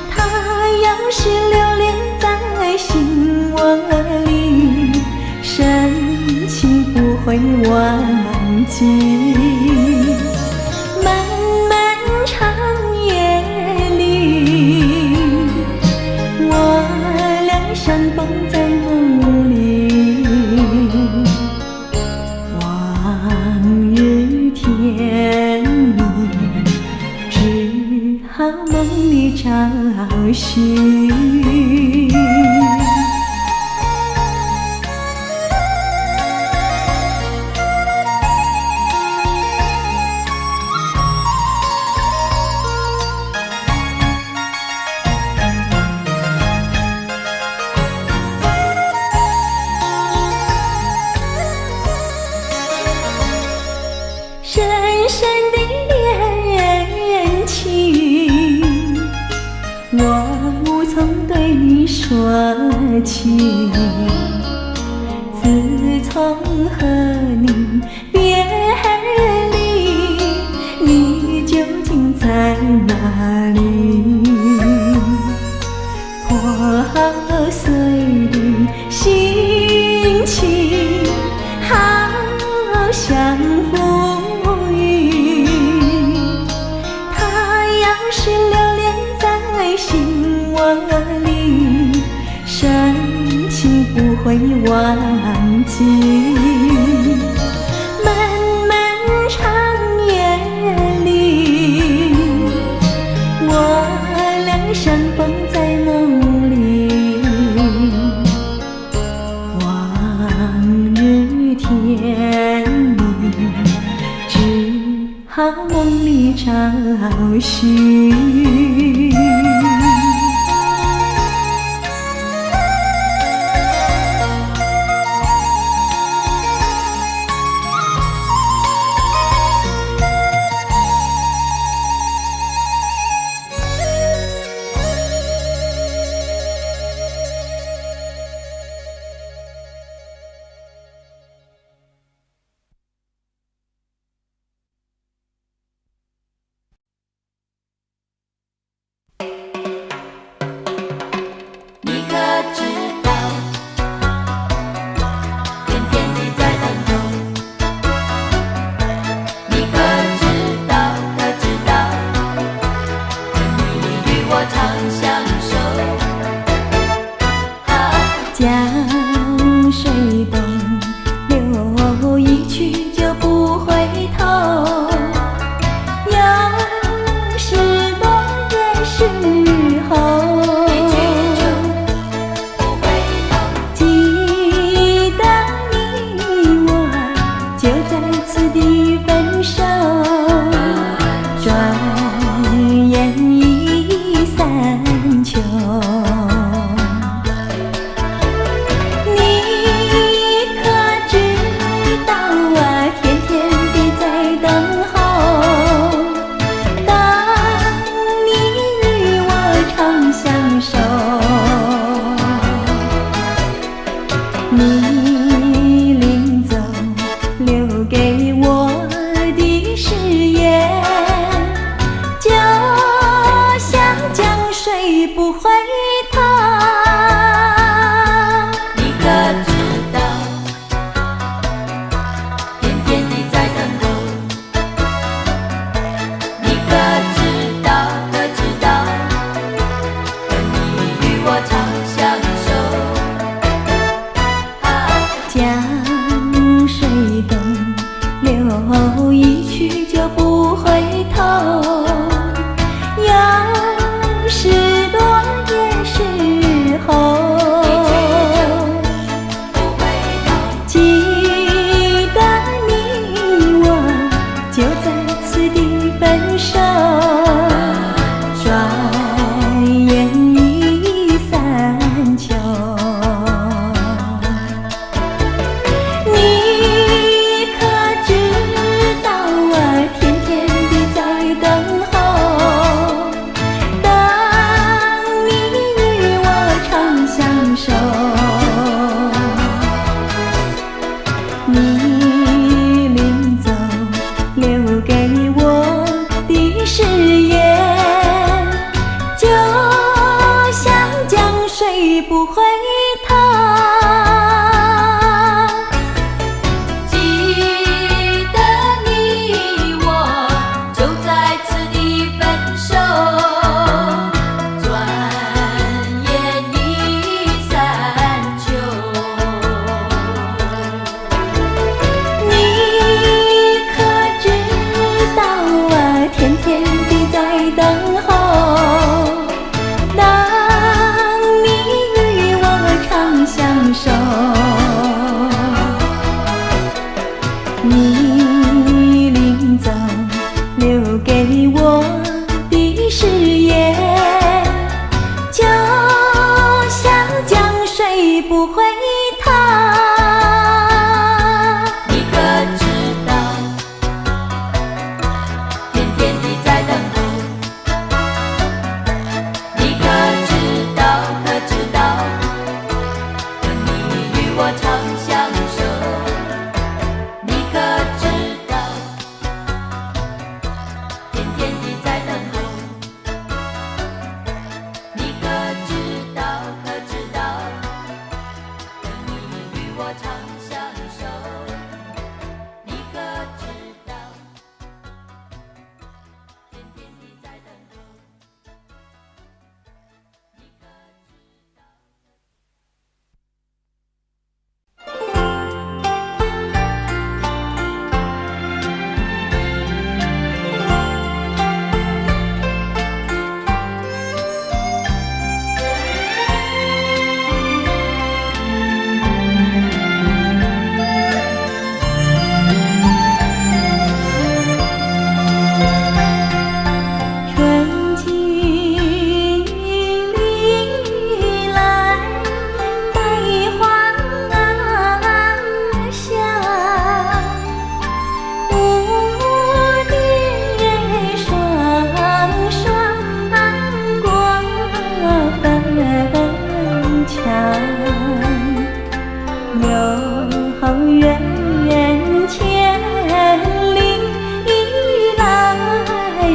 它要是留恋在心窝里，深情不会忘记。漫漫长夜里，我俩相逢在梦里，往日甜蜜只好梦里找寻。深深的恋情，我无从对你说起。自从和你别离，你究竟在哪里？破碎的心情，好像浮云。它要是留恋在心窝里，深情不会忘记。漫漫长夜里，我俩相逢在梦里，往日甜蜜只好梦里找寻。誓言，就像江水不回头。记得你我就在此地分手，转眼已三秋。你可知道啊，天天地在等候，当你与我长相守。你临走留给我的誓言，就像江水不回头。你可知道，天天地在等候。你可知道，可知道，等你与我长相守。你可知道，天天地在等候。你可知道，可知道，等你与我长相守。你可知道，天天地在等候。你可知道。春季里来，百花香，蝴蝶双双过粉墙，有缘千里来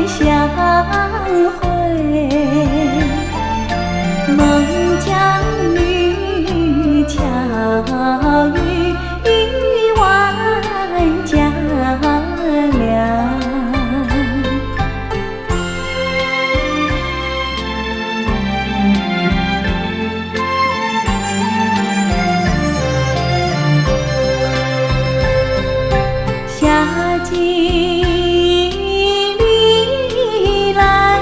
相会，孟姜女巧语万家良。夏季里来，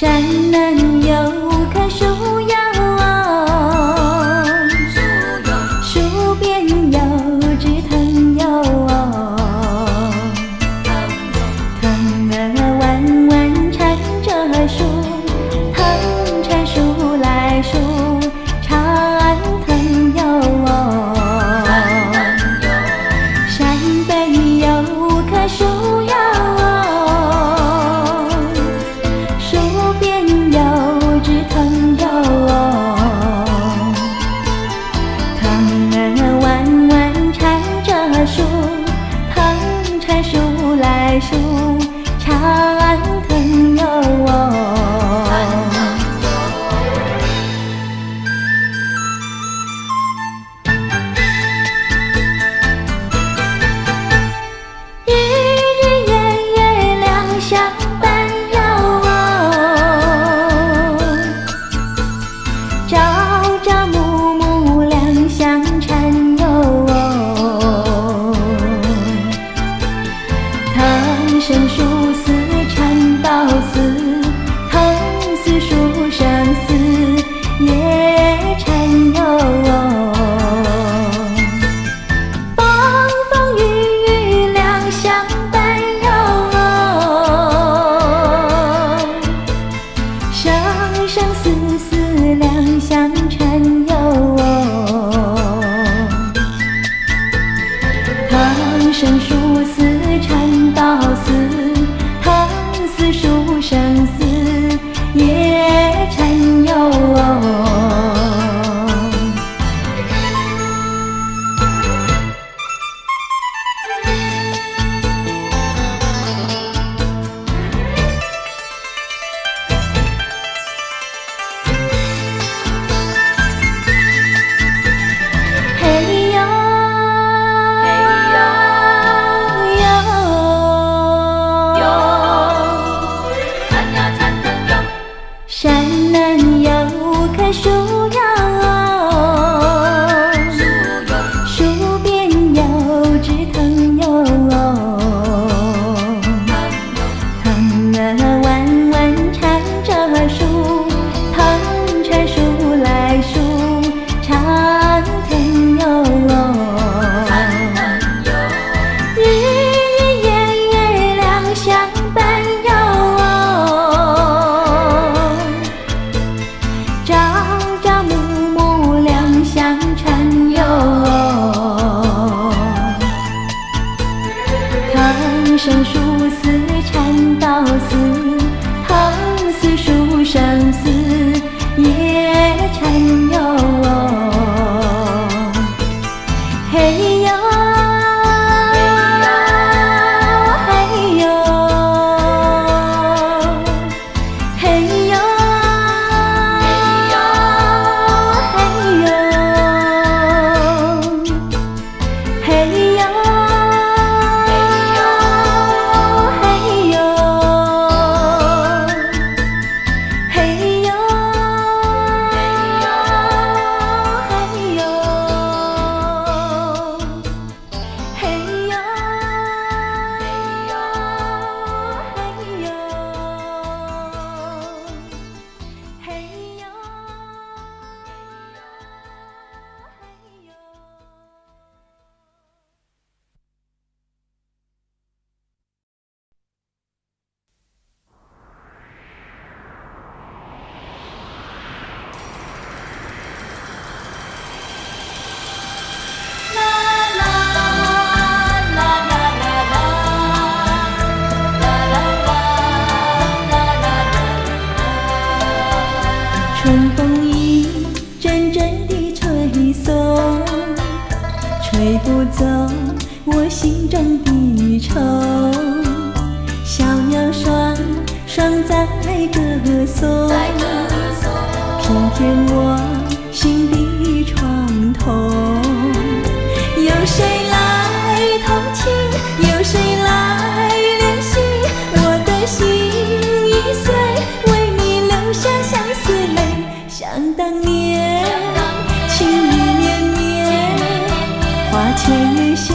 山南有棵树哟，树边有枝藤哟，藤儿弯弯缠着树，藤缠树来树缠藤哟。山北有棵树哟，树边有枝藤哟，藤儿弯弯缠着树，藤缠树来树缠藤哟。生疏丝缠到丝，藤丝树生丝也缠哟。风风雨雨两相伴哟，生生死死两相缠哟。藤生疏丝缠到丝，藤丝树生丝也缠哟。山南有棵树哟，树边有枝藤哟，藤儿弯弯缠着树，藤缠树来树缠藤哟。日日夜夜两相伴哟，朝朝暮暮两相缠哟。藤生疏丝缠到丝，藤丝树生丝也缠哟。嘿哟嘿哟嘿哟嘿哟春风一阵阵地吹送，吹不走我心中的愁。小鸟双双在歌颂，平添我心的创痛。有谁来同情？有谁来怜惜？我的心已碎，为你流下相思泪。想当年，情意绵绵，花前月下，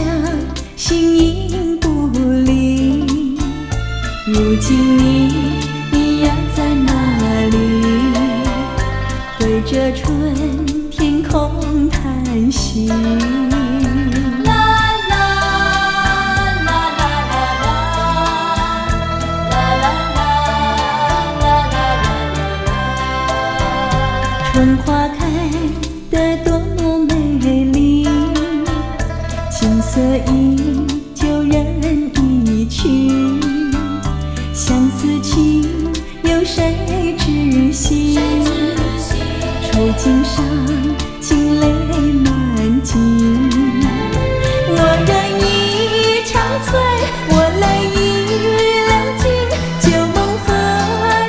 形影不离。如今你呀在哪着春天空叹息。春花开得多么美丽，景色依旧人已去，相思情有谁知悉？愁颈上惊泪满襟，我人已憔悴，我泪已流尽，旧梦何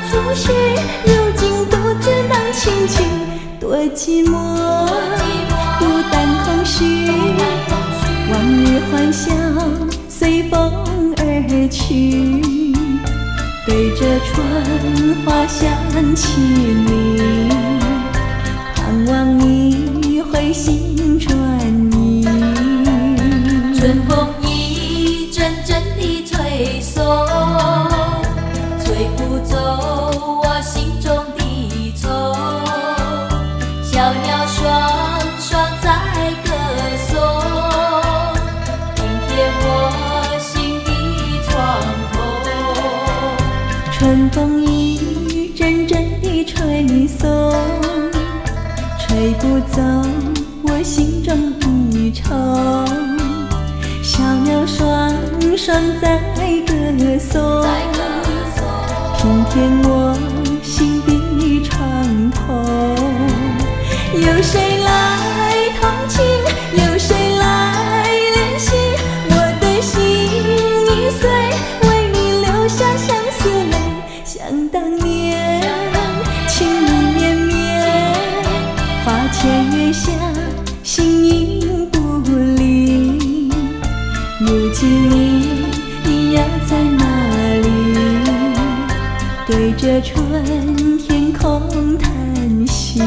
处寻？如今独自能清静，多寂寞，孤单空虚，往日欢笑随风而去，对着春花想起你，盼望你回心转意。春风一阵阵地吹送，吹不走我心中的愁。小鸟双双在歌颂，平添我心的窗口。春风一阵阵地吹送，吹不走我心中的愁。小鸟双双在歌颂，平添我心的窗口。有谁来同情？有谁来怜惜？我的心已碎，为你流下相思泪。想当年，情意绵绵，花前月下，形影不离。如今你又在哪里？对着春天空叹息。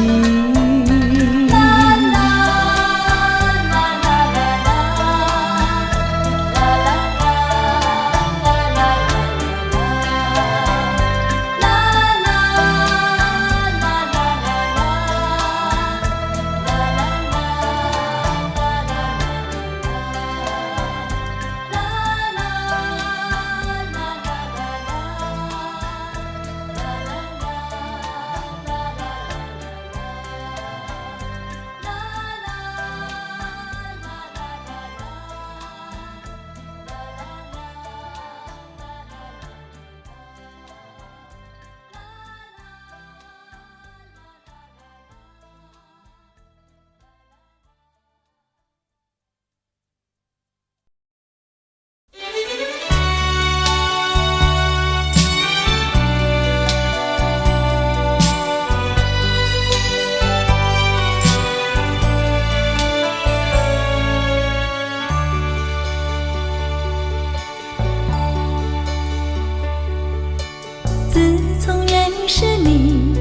自从认识你，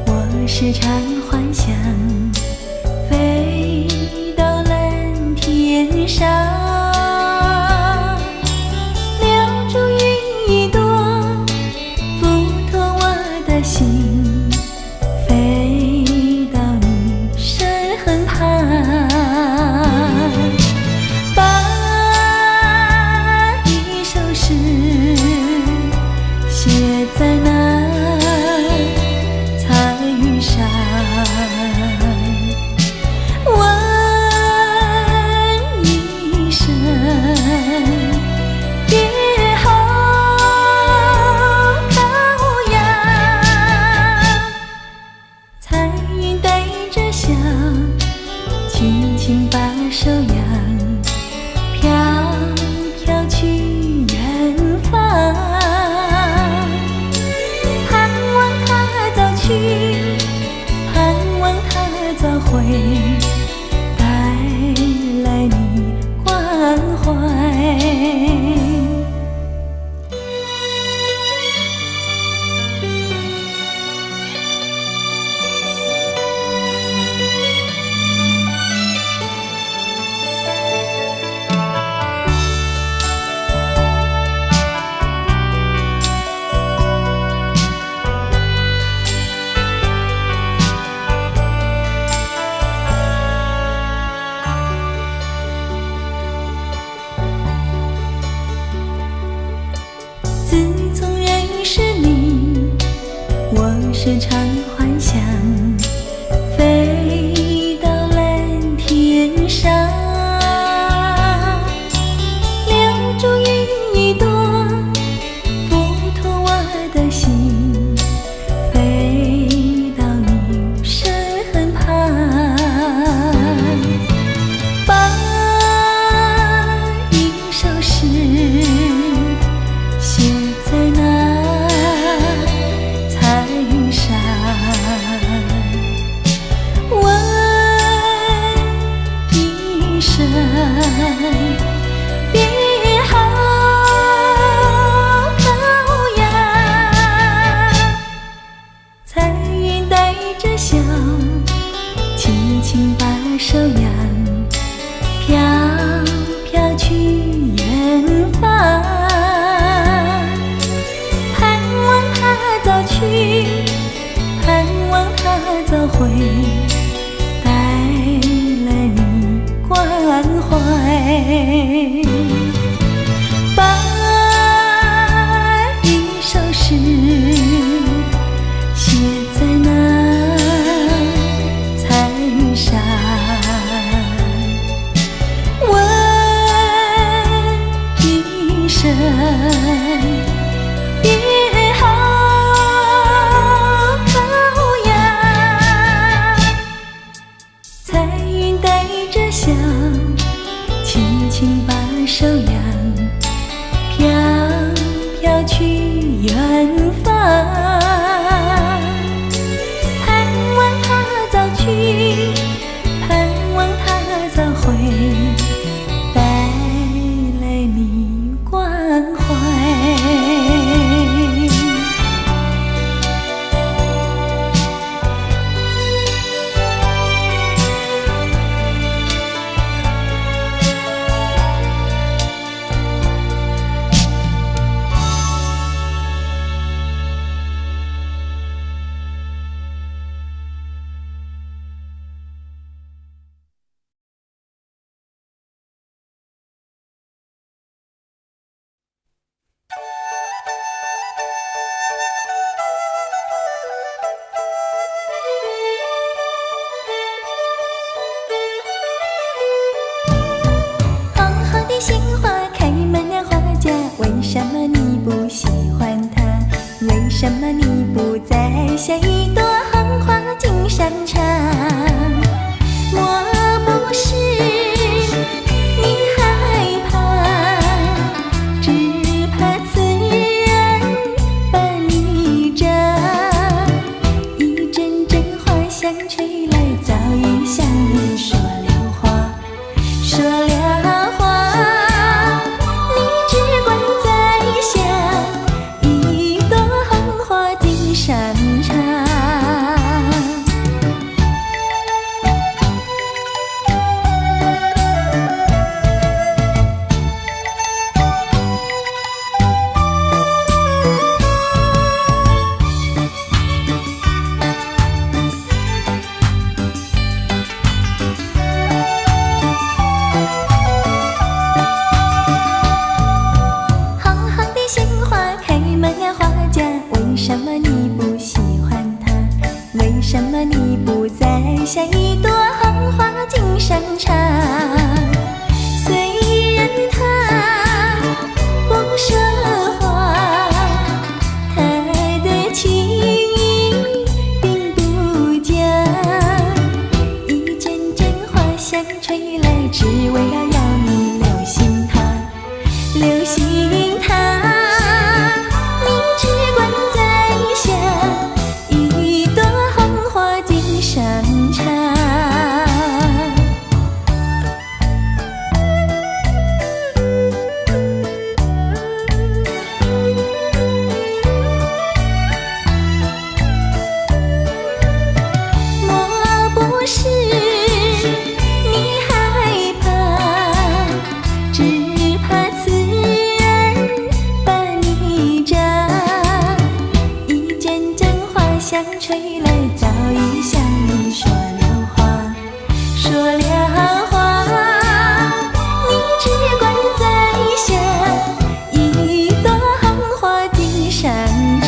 我时常幻想飞到蓝天上，留住云一朵，抚托我的心，飞到你身旁，把一首诗写在那彩云上。时常幻想飞到蓝天上，留住一朵付托我的心，飞到你身旁，把一首诗写在那彩云上，问一声别好高雅，彩云带着笑，轻轻把手扬，飘飘去远方，盼望它早去，盼望它早回，带来你关怀，把一首诗写在那彩云上，问一声别好高雅，彩云带着笑，轻轻把手扬，飘飘去远方，盼望它早去，盼望它早回，带来你关怀。红红的杏花开满了花架，为什么你不喜欢它？为什么你不再下一朵红花进山茶？我不是你害怕，只怕刺人把你扎，一阵阵花香吹来，早已向你说了话，说了话，你只管在下一朵红花进山茶。红红的杏花开满了花架，为什么你不喜欢它？为什么你不再下一朵红花进山茶？虽然它不说话，它的情意并不假，一阵阵花香吹来，只为了要你留心它，留心它，你只管在下一朵红花进山茶。我不是你害怕，只怕刺人把你扎，一阵阵花香吹来，早已向你说了话，说了话，你只管在下一朵红花进山茶。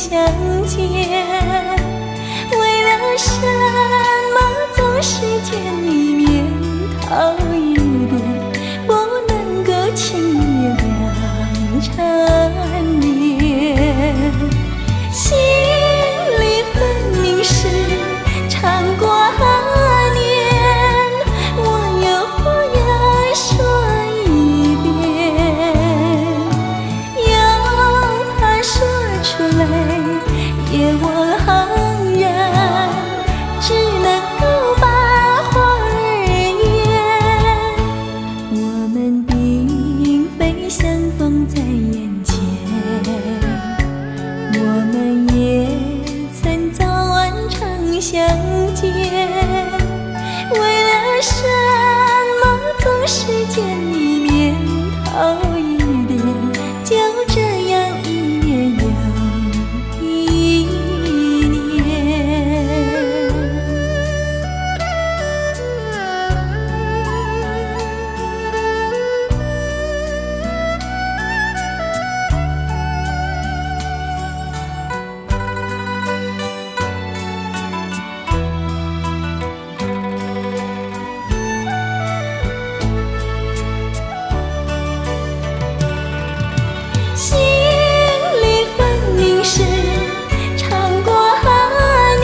相见？为了什么总是见一面讨一点，不能够情意两缠绵？心里分明是尝过年，我有话要说一遍，又怕说出来也我茫然，只能够把话儿咽。我们并非相逢在眼前，我们也曾早晚常相见。为了什么总是见一面讨一点？就这样一年又一年。心里分明是尝过年，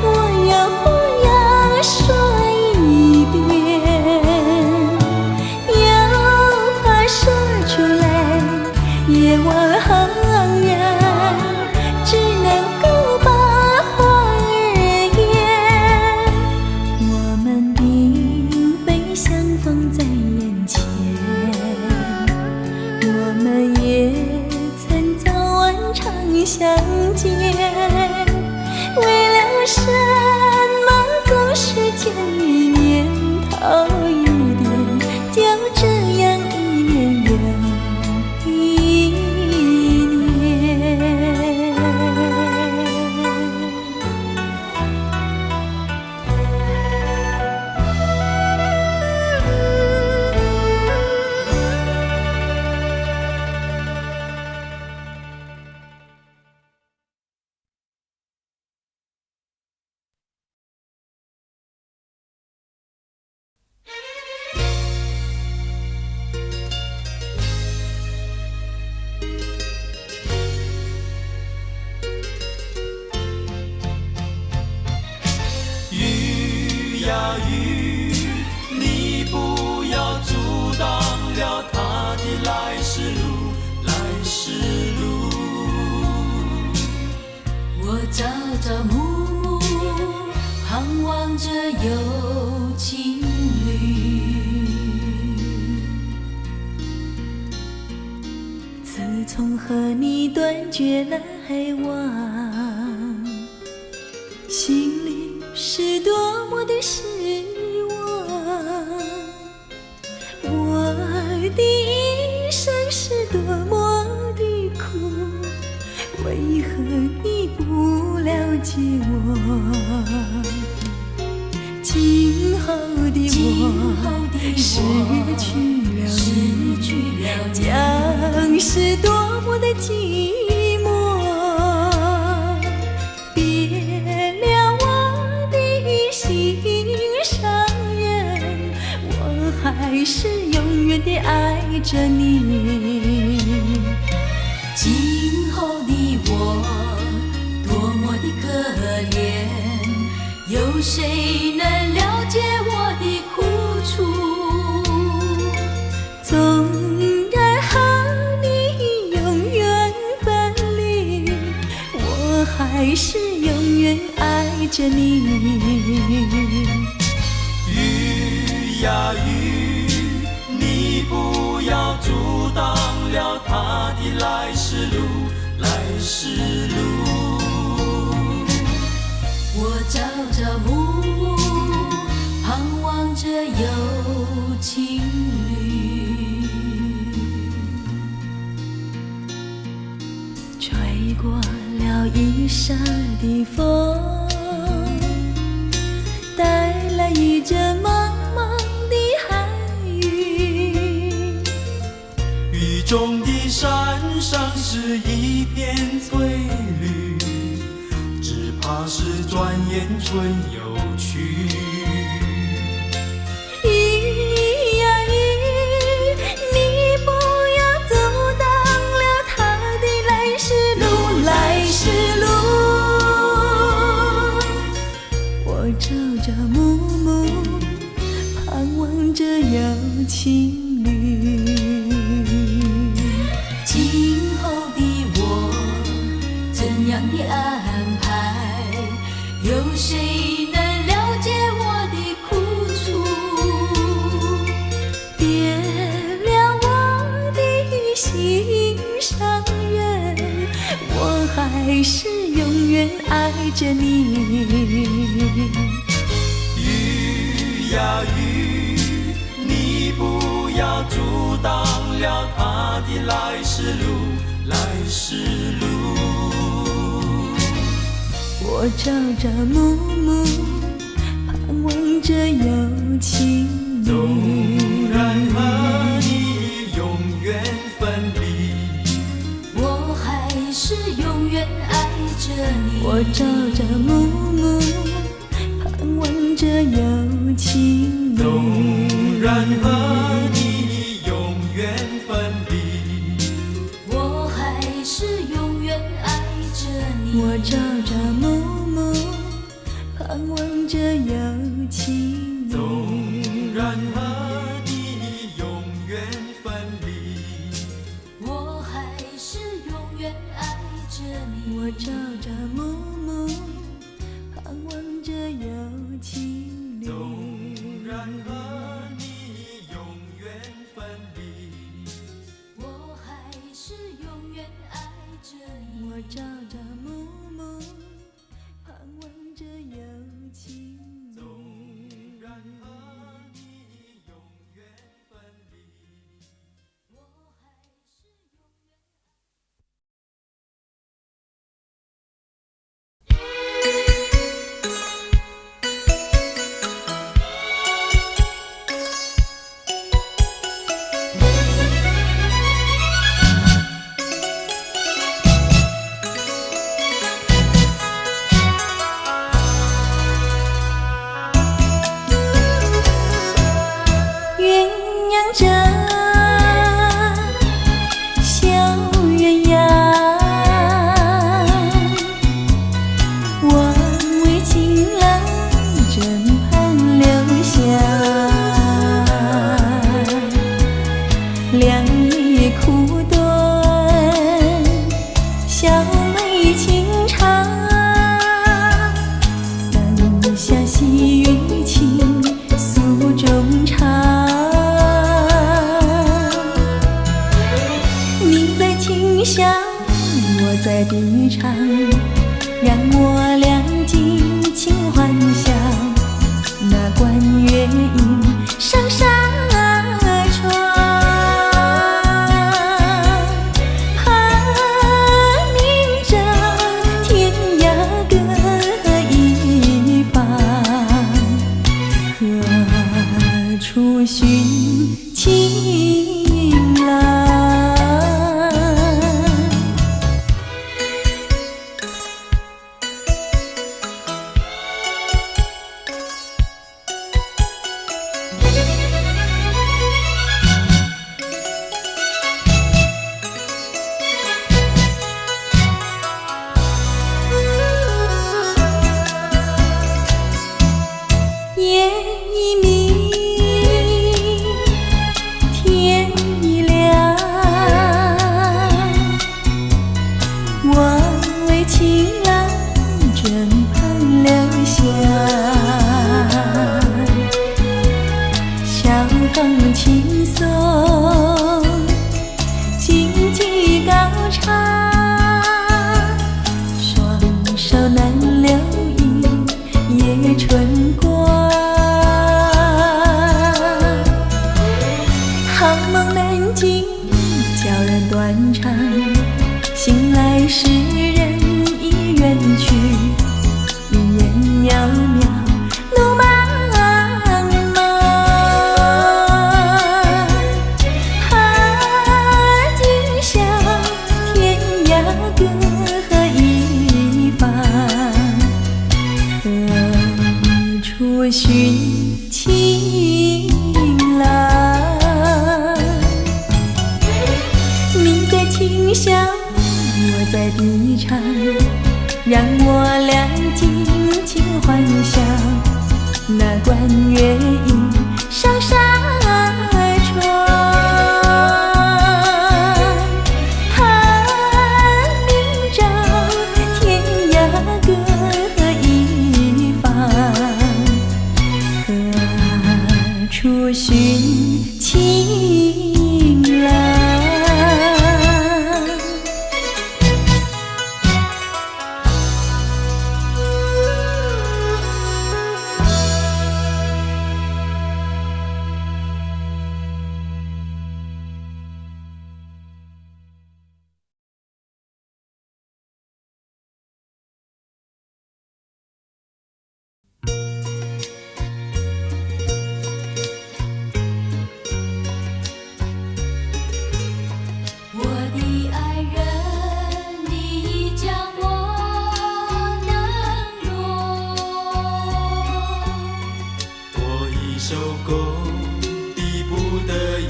我有话要说一遍，又怕说出来也我茫然，只能够把话儿咽。我们并非相逢在眼前，我们也曾早晚常相见。为了什么总是见一面讨一点？就这样一年又一年。雨呀雨，你不要阻挡了他的来时路，来时路。我朝朝暮暮，盼望着有情侣。自从和你断绝了来往，心里是多么的失望，我的一生是多么的苦，为何你不了解我？今后的我失去了你，将是多么的寂寞。别了我的心上人，我还是永远地爱着你。今后的我多么的可怜，有谁能了解我的苦楚？纵然和你永远分离，我还是永远爱着你。雨呀雨，你不要阻挡了他的来时路，来时路。我朝朝暮暮，盼望着有情侣。吹过了一沙的风，带来一阵茫茫的寒雨。雨中的山上是一片翠怕是转眼春又去。雨呀雨，你不要阻挡了他的来时路，来时路。我朝着暮暮，盼望着有情侣。今后的我怎样的安排？有谁能了解我的苦楚？别了我的心上人，我还是永远爱着你。雨呀雨，你不要阻挡了他的来时路，来时路。我朝着暮暮，盼望着有情纵侣。然和你永远分离，我还是永远爱着你。我朝着暮暮，盼望着有情纵侣。然和你永远分离，我还是永远爱着你。我朝着暮暮，盼望着有情纵侣。然和你永远分离，我还是永远爱着你。我朝着暮暮，盼望着有情侣。纵然和你永远分离，我还是永远爱着你。我朝着暮暮，盼望着有情纵侣。然和你永远分离。我还是永远。鸳鸯枕，小鸳鸯，我为情郎枕畔留香。两夜苦短，小妹情长，灯下细雨情诉衷肠。你在琴响，我在笛唱，让我俩尽情幻想。那管乐音上纱窗，盼明着天涯各一方，何处寻情郎？夜已明，天已亮，我为情郎枕畔留香。小风轻送，荆棘高唱，双手难留意夜春光。好梦难尽，叫人断肠。醒来时人已远去，云烟渺渺，路茫茫。今宵天涯各一方，场，让我俩尽情幻想那关月影上沙床。盼明朝天涯各一方，何处寻情郎？我的爱人，你将我冷落。我已受够逼不得已，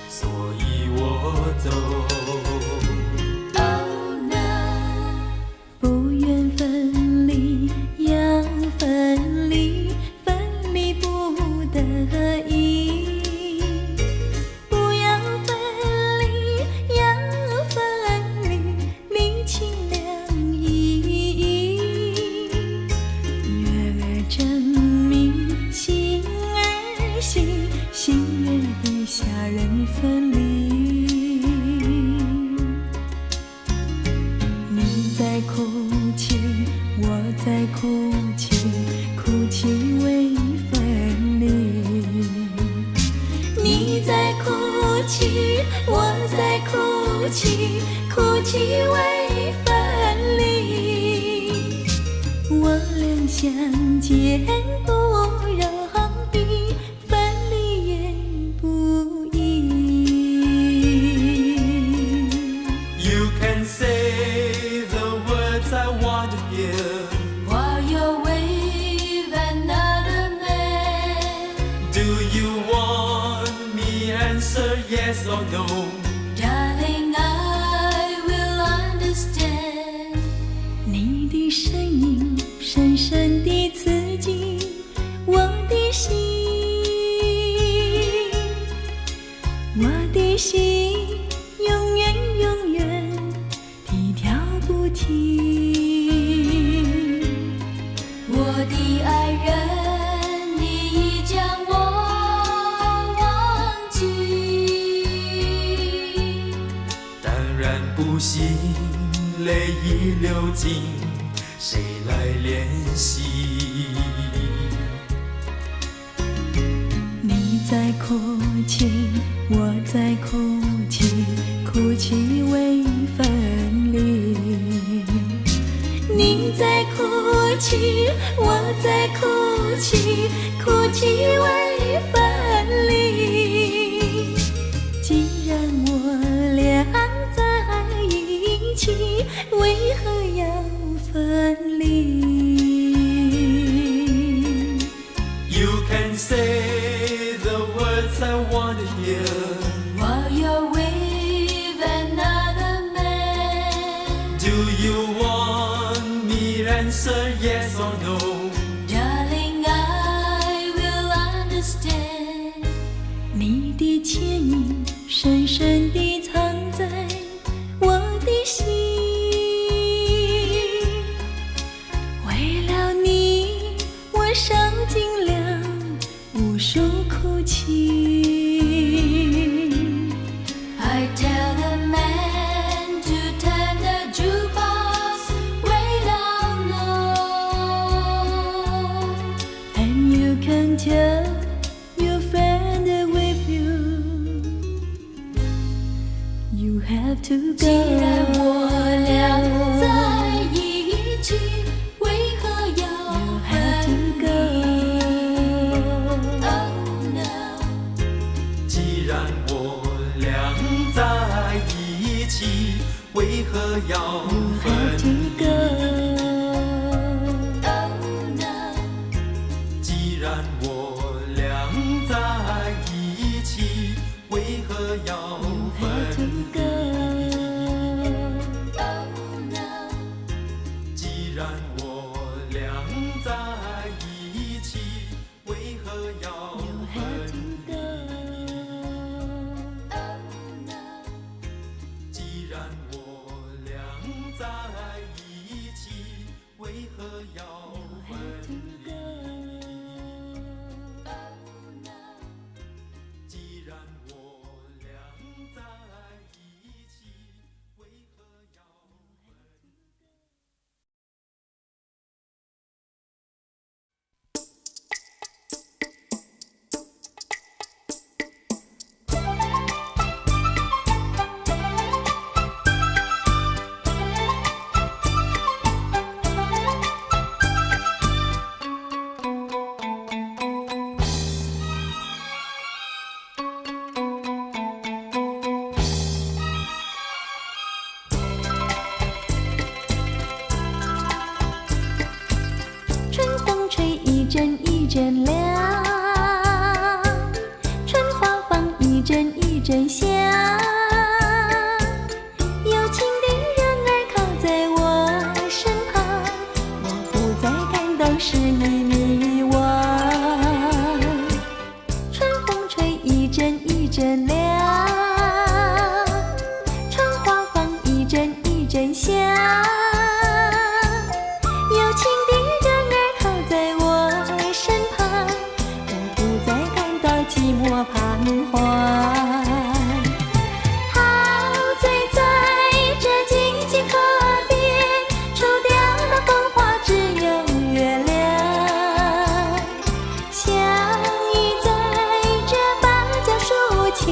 所以我走。Oh no，不愿分离，要分离，分离不得已。不要分离，要分离，离情两意。月儿证明心儿细，心月底下人分离。你在哭泣，我在哭泣，哭泣为分离。你在哭泣，我在哭泣，哭泣为分离。我俩相见不容易，分离也不易。You can say the words I want to hear. while you're with another man, Do you want me answer yes or no? darling, I will understand. 你的声音深深地刺激我的心，我的心永远永远地跳不停。我的爱人，你已将我忘记。当然不行，泪已流尽，谁来怜惜？你在哭泣，我在哭泣，哭泣为分离。你在哭泣，我在哭泣，哭泣为分离。既然我俩在一起，为何要分离？ You can say the words I want to hear. While you're with another man, Do you want me to answer yes or no? darling, I will understand. 你的牵引深深地藏在我的心，为了你，我受尽了无数苦情。 I tell the man to turn the jukebox way down low. And you can tell your friend with you, you have to 既然我俩 go. 在一起，为何要 You have 分 to 离 go. ？Oh no，既然我俩在一起，为何要 You 分 have to 离？ go. Oh no，既然我俩在一起，为何要 You 分 have to 离？ go. Oh no。然我俩在一起，为何要分离？既然我俩在一起，为何要分离？既然我俩在一起，为何要分离？春风吹一阵一阵凉，春花放一阵一阵香。有情的人儿靠在我身旁，我不再感到失意迷惘。春风吹一阵一阵凉，春花放一阵一阵香。有情的人儿靠在我身旁，我不再感到寂寞彷徨。陶醉在这静静河边，除掉那风花只有月亮。相依在这芭蕉树前，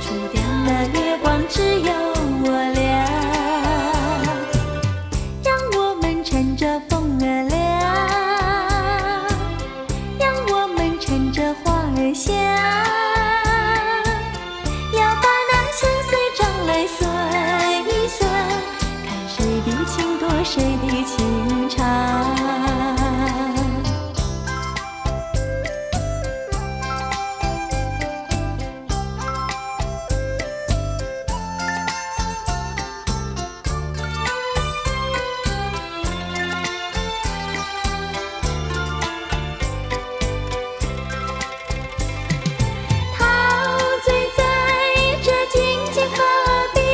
除掉那月光只有我俩。让我们乘着风儿凉，让我们乘着花儿香，要把那相思账来算一算，看谁的情多谁的情长。陶醉在这静静河边，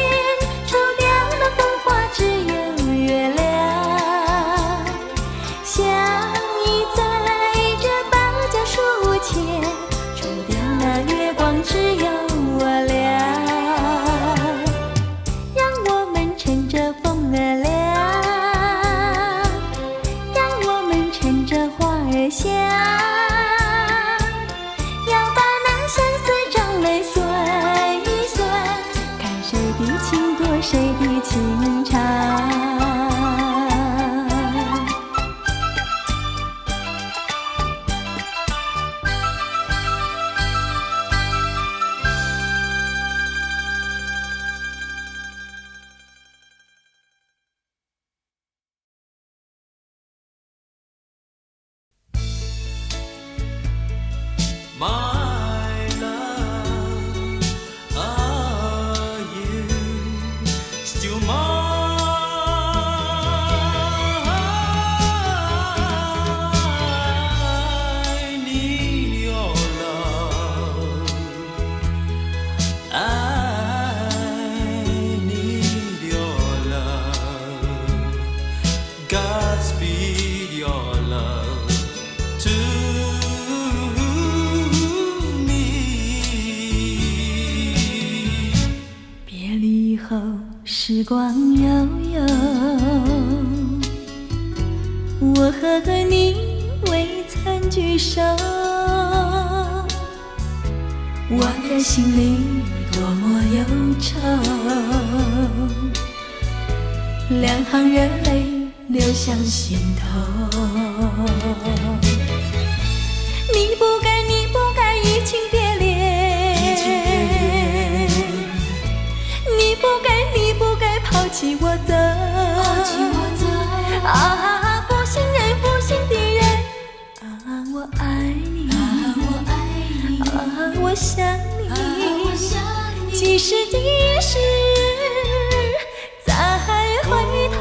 除掉那风花只有月亮。相依在这芭蕉树前，除掉那月光只有我俩。让我们乘着风儿凉，让我们乘着花儿香，要把那相思账来算一算，看谁的情多谁的情长。My love, are you still mine? I need your love. I need your love. Godspeed your love to me. 别离后，时光悠悠，我和你未曾聚首。我的心里多么忧愁，两行热泪流向心头。你不该，你不该移情别恋，你不该，你不该抛弃我走。啊，负心人，负心的人，啊，我爱你，啊，我想你，几时几时再回头。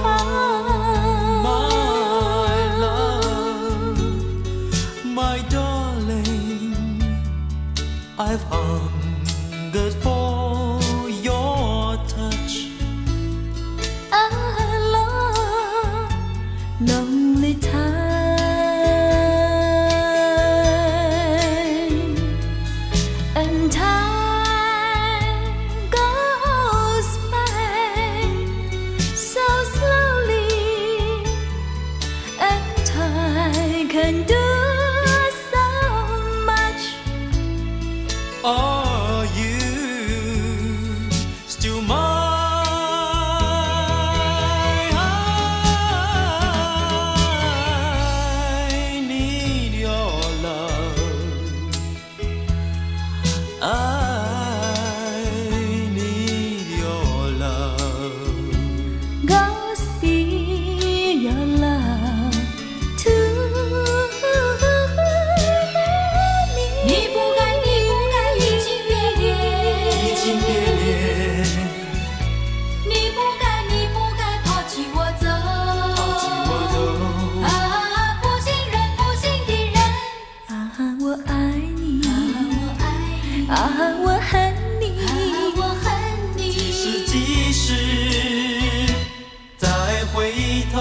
头。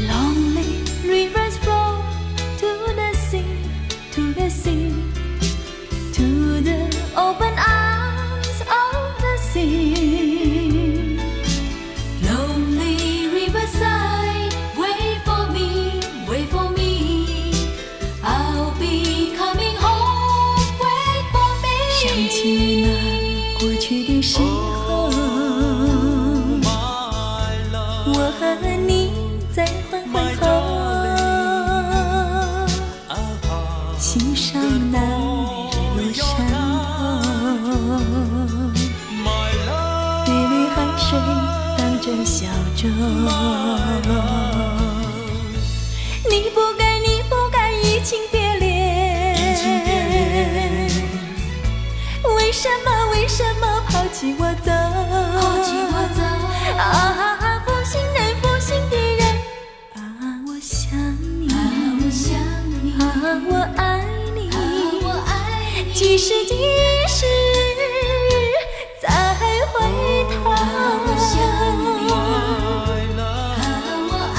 Lonely rivers flow to the sea, to the sea, to the open arms of the sea. Lonely riverside, wait for me, wait for me. I'll be coming home, wait for me. 想起那过去的时候，我和你在黄昏后欣赏那日落山头，缕缕海水荡着小舟。你不该，你不该移情别恋，为什么，为什么抛弃我走？抛弃我走啊！负心人，负心的人啊！我想你，啊！我想你，啊！我爱你，啊！我爱你，几时几时再回头？啊！我想你，啊！我爱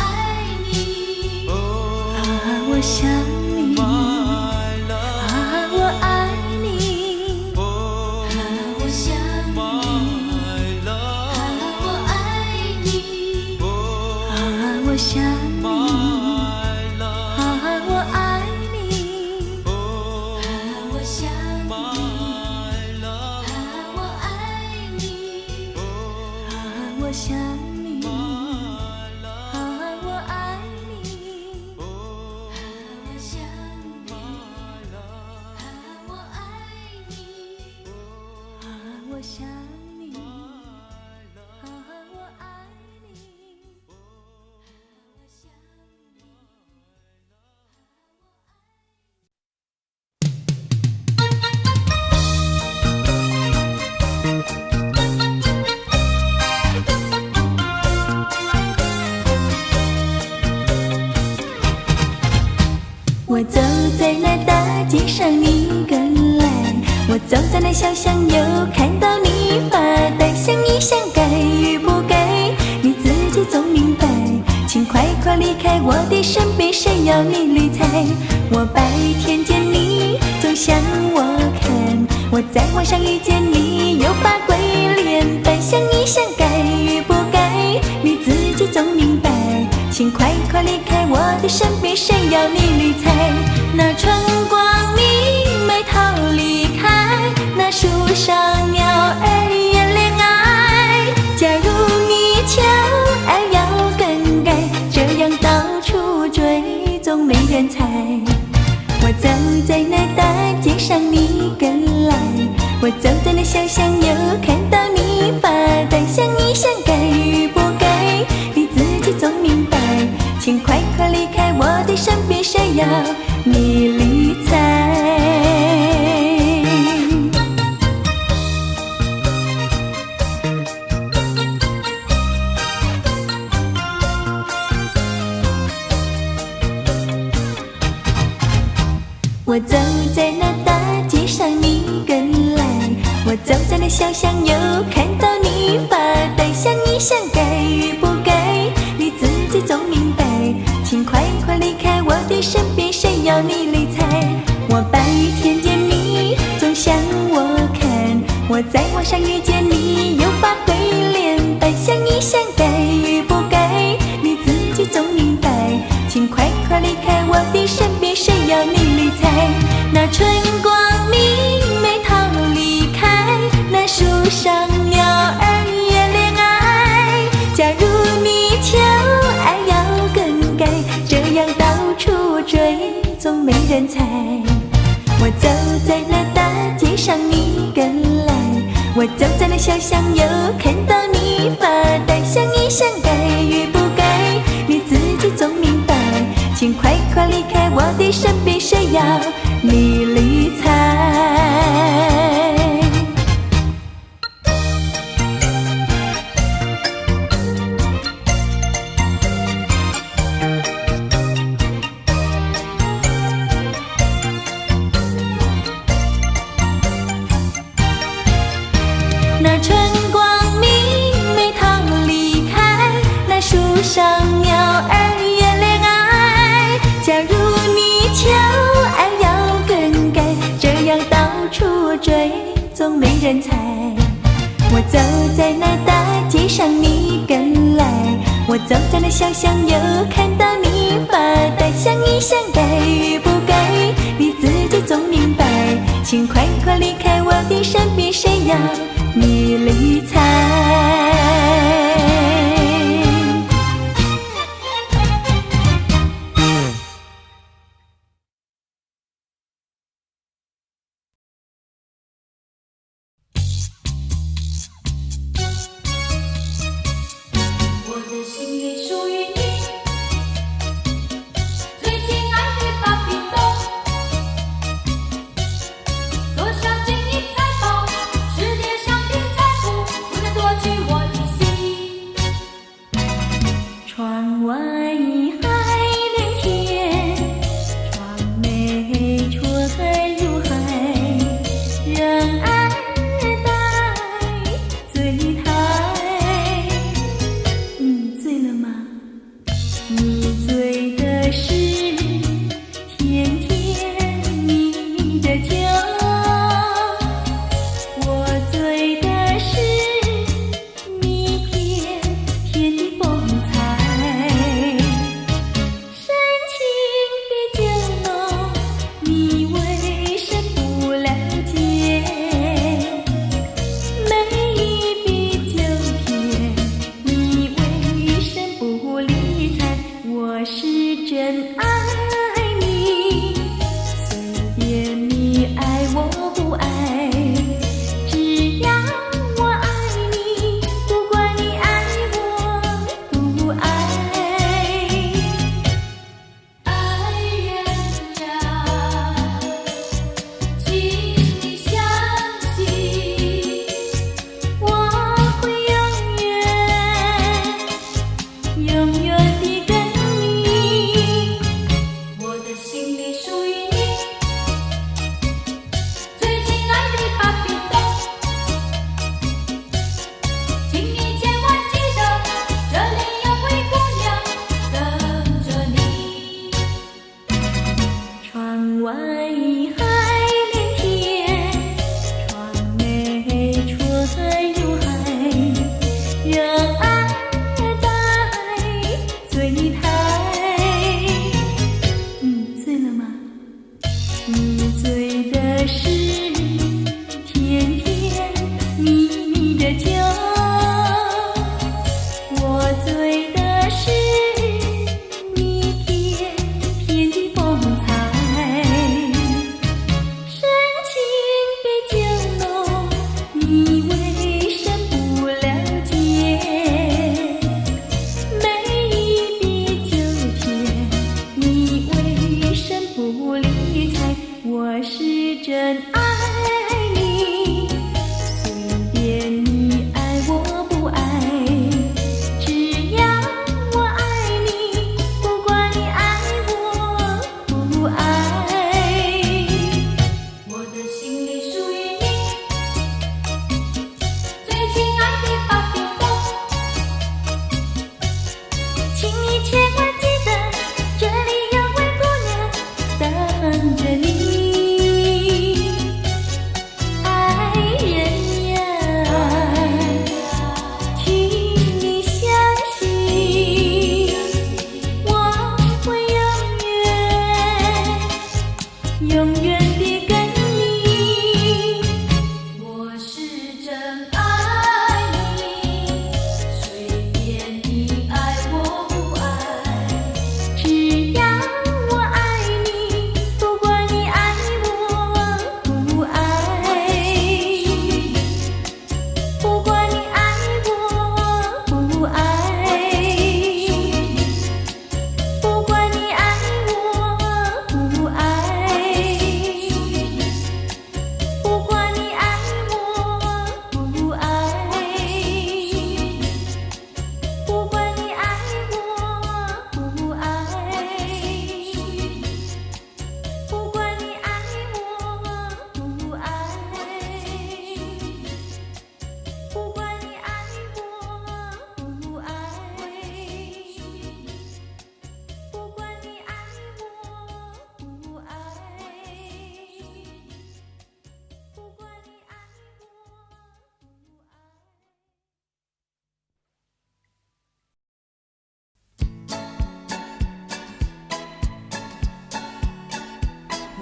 你，啊！我想你，啊！我爱你，啊！我想你，啊！我爱你，啊！我想你，啊！我爱你，啊！我想你，啊！我爱你，啊！我想你，啊！我爱你，啊！我想你，啊！我爱你，啊！我想你，啊！我爱你，我想你。我走在那大街上，你跟来；我走在那小巷，又看到你发呆，想一想该与不该，你自己总明白。请快快离开我的身边，谁要你理睬？我白天见你总向我看，我在晚上遇见你又把鬼脸扮，想一想该与不该，你自己总明白。请快快离开我的身边，谁要你理睬？那春光明媚逃离开，那树上鸟儿愿恋爱。假如你求爱要更改，这样到处追总没人猜。我走在那大街上，你跟来；我走在那小巷，又看到你发呆，想一想该与不该，你自己总明白。请快快离开我的身边，谁要你理睬？我走在那大街上，你跟来；我走在那小巷，又看到你发呆，想一想该与不该，你自己总明白。请快快离开我的身边，谁要你理睬？我白天见你总向我看，我在晚上遇见你又把鬼脸扮，想一想该与不该，你自己总明白。请快快离开我的身边，谁要你理睬？那春光明媚逃离开，那树上鸟儿愿恋爱。假如你求爱要更改，这样到处追总没人猜。我走在那大街上，你跟来；我走在那小巷，又看到你发呆，想一想该与不该，你自己总明白。请快快离开我的身边，谁要你理睬？那春光明媚逃离开，总没人猜。我走在那大街上，你跟来；我走在那小巷，又看到你发呆。想一想，该与不该，你自己总明白。请快快离开我的身边，谁要你理睬？我的心里属于你，最亲爱的巴比东。多少金银财宝，世界上的财富，不能夺去我的心。窗外海连天，窗内春如海，让爱待醉台。你醉了吗？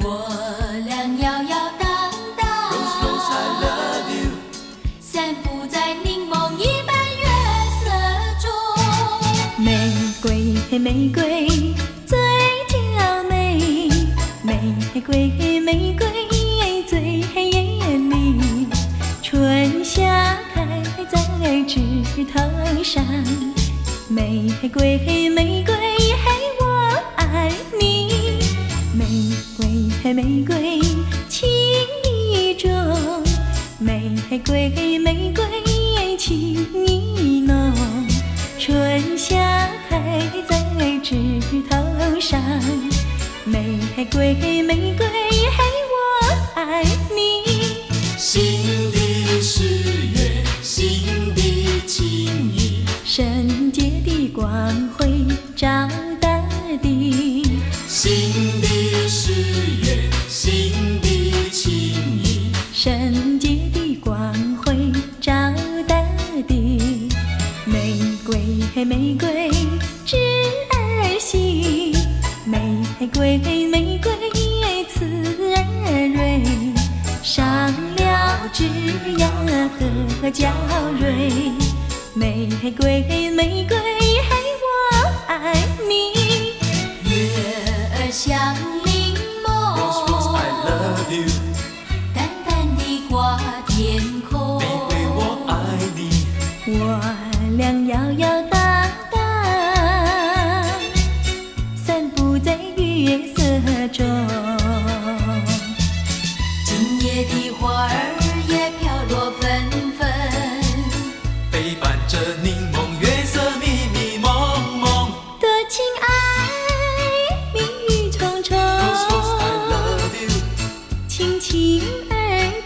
我俩摇摇荡荡 Rose Rose I love you，散步在柠檬一般月色中。玫瑰玫瑰最娇美，玫瑰玫瑰最艳丽，春夏开在枝头上，玫瑰玫瑰嘿我爱你，玫瑰玫瑰情意重，玫瑰玫瑰情意浓，春夏开在枝头上，玫瑰玫瑰嘿我爱你。心的誓约，心的情意，圣洁的光辉照大地，心的誓约，心的情意，圣洁的光辉照大地，玫瑰玫瑰枝儿细，玫瑰玫瑰刺儿锐，上了枝桠和娇蕊，玫瑰玫瑰嘿我爱你，月儿像柠 Rose Rose I 檬， love you，淡淡的挂天空。玫瑰我爱你，我俩摇摇荡荡，散步在月色中。今夜的花儿也飘落纷纷，陪伴着柠檬月色迷迷蒙蒙。多情爱，蜜语重重， Rose Rose I love you，轻轻耳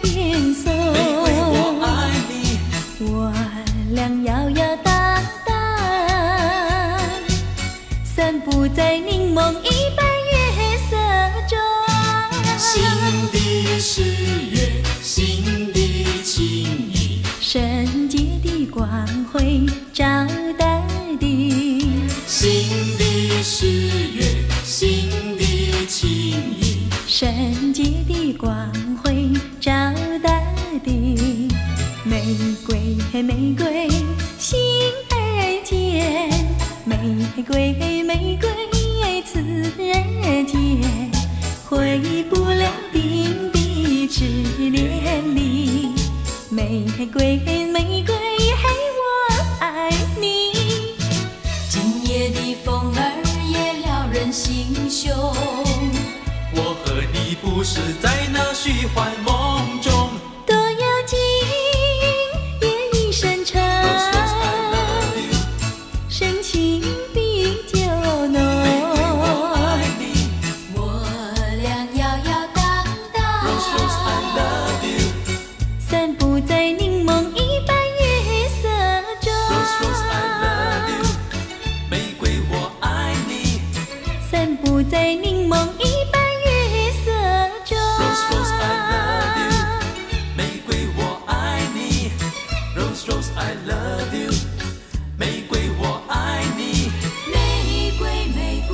边送。玫瑰我爱你，我俩摇摇荡荡，散步在柠檬一般月色中。心的誓约，心的情意，圣洁的光辉照大地，心的誓约，心的情意，圣洁的光辉照大地，玫瑰玫瑰心儿坚，玫瑰玫瑰刺儿尖，回不了冰的痴恋里，玫瑰玫瑰嘿我爱你。今夜的风儿也撩人心胸，我和你不是在那虚幻梦中。多妖精夜已深沉， Rose Rose I love you，深情比酒浓。玫瑰我爱你。我俩摇摇荡 Rose Rose I 荡， love you，散步在柠檬一般月色中。 Rose Rose I love you，玫瑰我爱你。散步在柠檬一般月色中。 Rose Rose I love you，玫瑰我爱你。Rose Rose I love you，玫瑰我爱你。玫瑰玫瑰。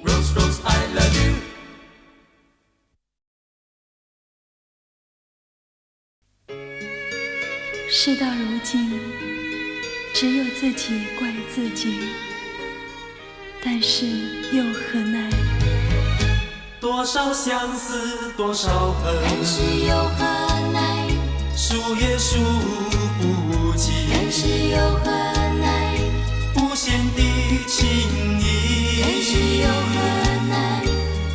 Rose Rose I love you。事到如今，只有自己怪自己，但是又何奈？多少相思多少恨，但是又何奈？数也数不尽。但是又何奈？无限的情谊，但是又何奈？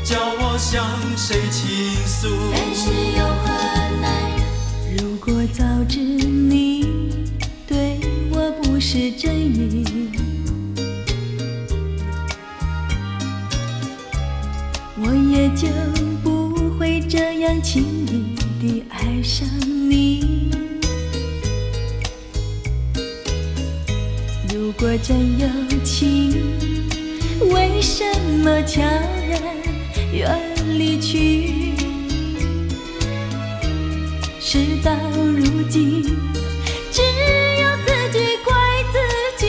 叫我向谁倾诉？但是又何奈？如果早知你对我不是真意，我也就不会这样轻易地爱上你。如果真有情，为什么悄然远离去？事到如今，只有自己怪自己。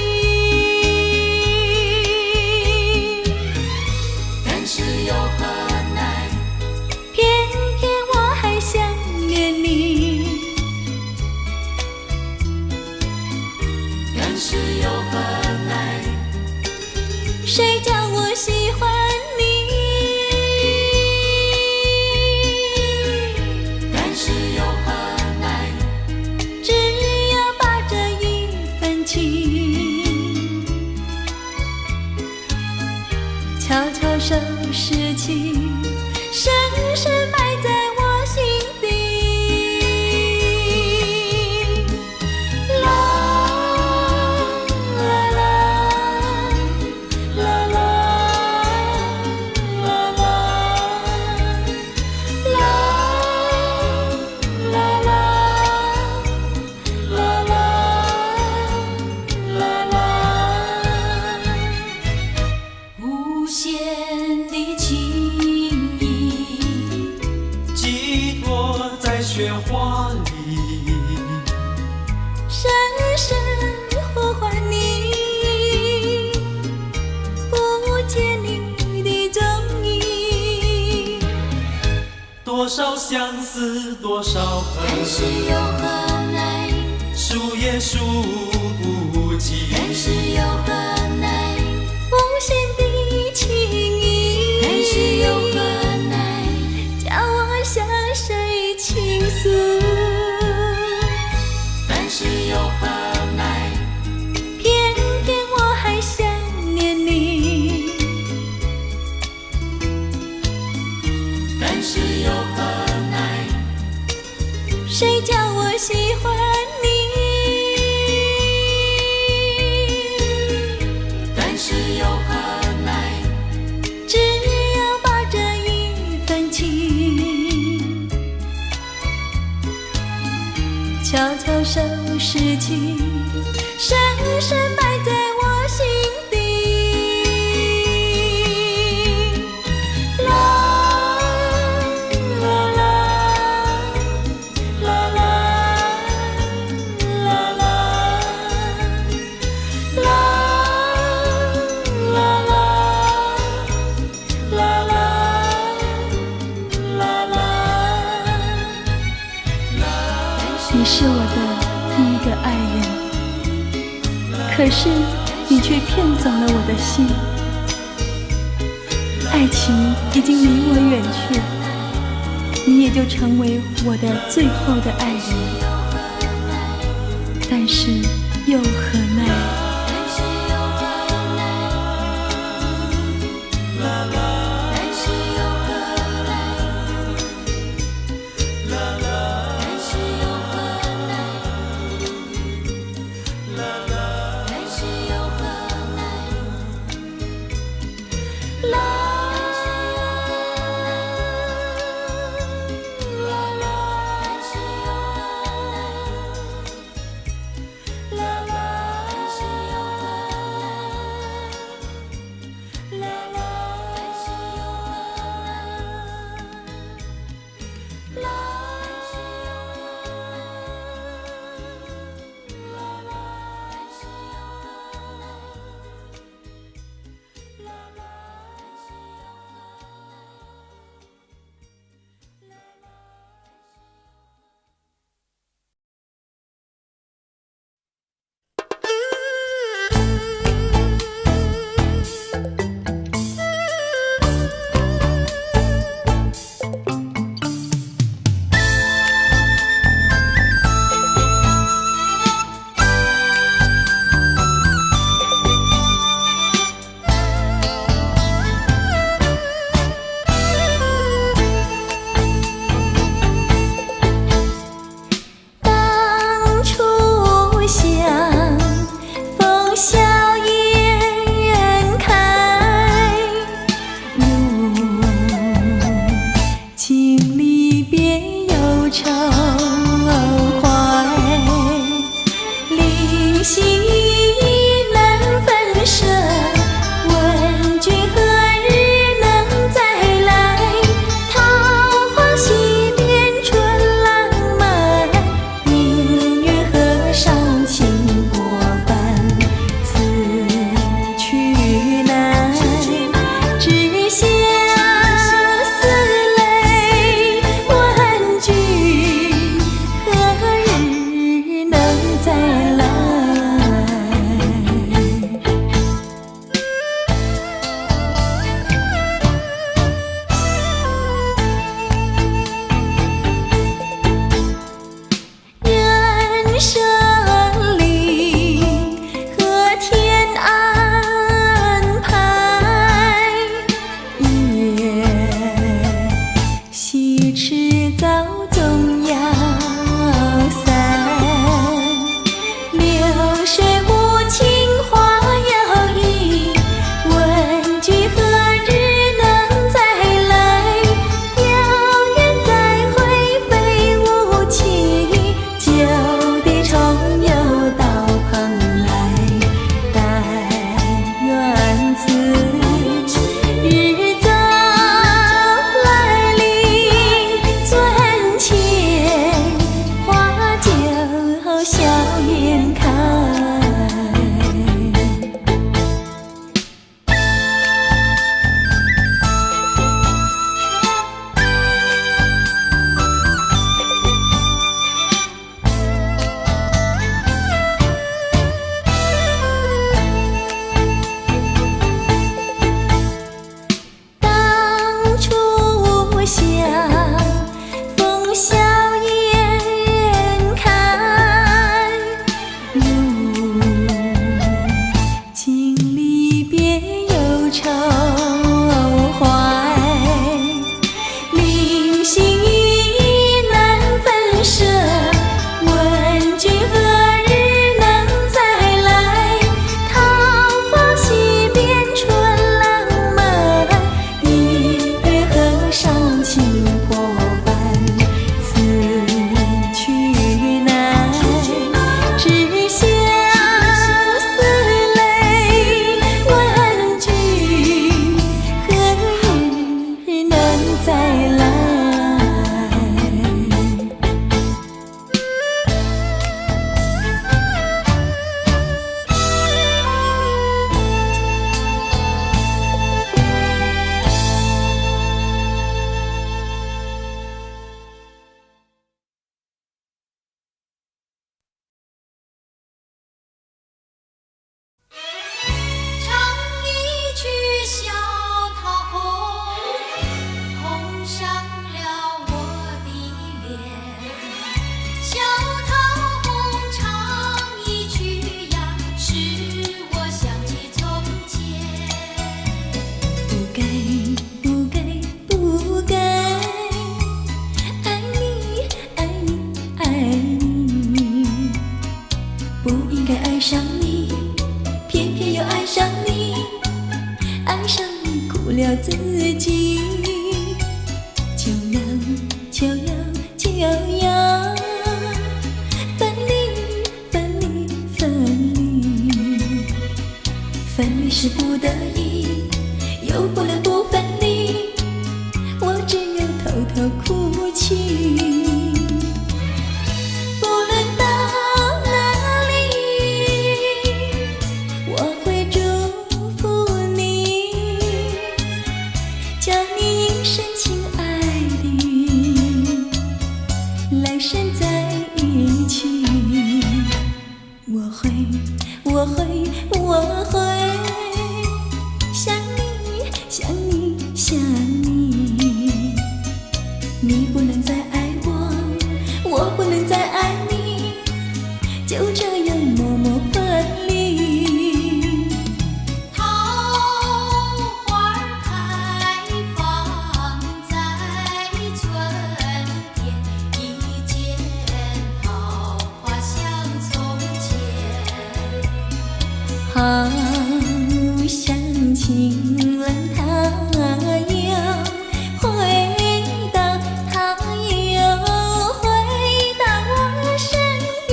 但是又何奈？谁叫我喜欢你？但是又何奈？只要把这一份情悄悄收拾起，深深埋在我心底。啦啦啦啦啦啦啦啦啦啦啦，无限的情意寄托在雪花里，深深呼唤你，不见你的踪影。多少相思，多少但是恨，又何奈？数也数不尽。但是又何奈？无限的情意。但是又何奈？叫我向谁倾诉？但是又何奈？偏偏我还想念你。但是又何奈？谁叫我喜欢你？但是又何奈？只要把这一份情悄悄收拾起，深深埋在我心底。啦啦啦啦啦啦啦啦啦啦啦啦啦。你是我的第一个爱人，可是你却骗走了我的心。爱情已经离我远去，你也就成为我的最后的爱人。但是又何奈？但是又何奈？但是又何奈？但是又何奈？但是又何奈？啦啦啦，但是又何奈？啦啦，但是上你，爱上你，苦了自己。就要分离，分离，分离。分离是不得已，又不能不分离，我只有偷偷哭泣。不论到哪里，我会祝福你，叫你一生亲爱的，来生在一起。我会想你，想你，想你。你不能再爱我，我不能再爱你，就这样默默分离。桃花开放在春天，一见桃花像从前。好像晴朗，它又回到，它又回到我身边，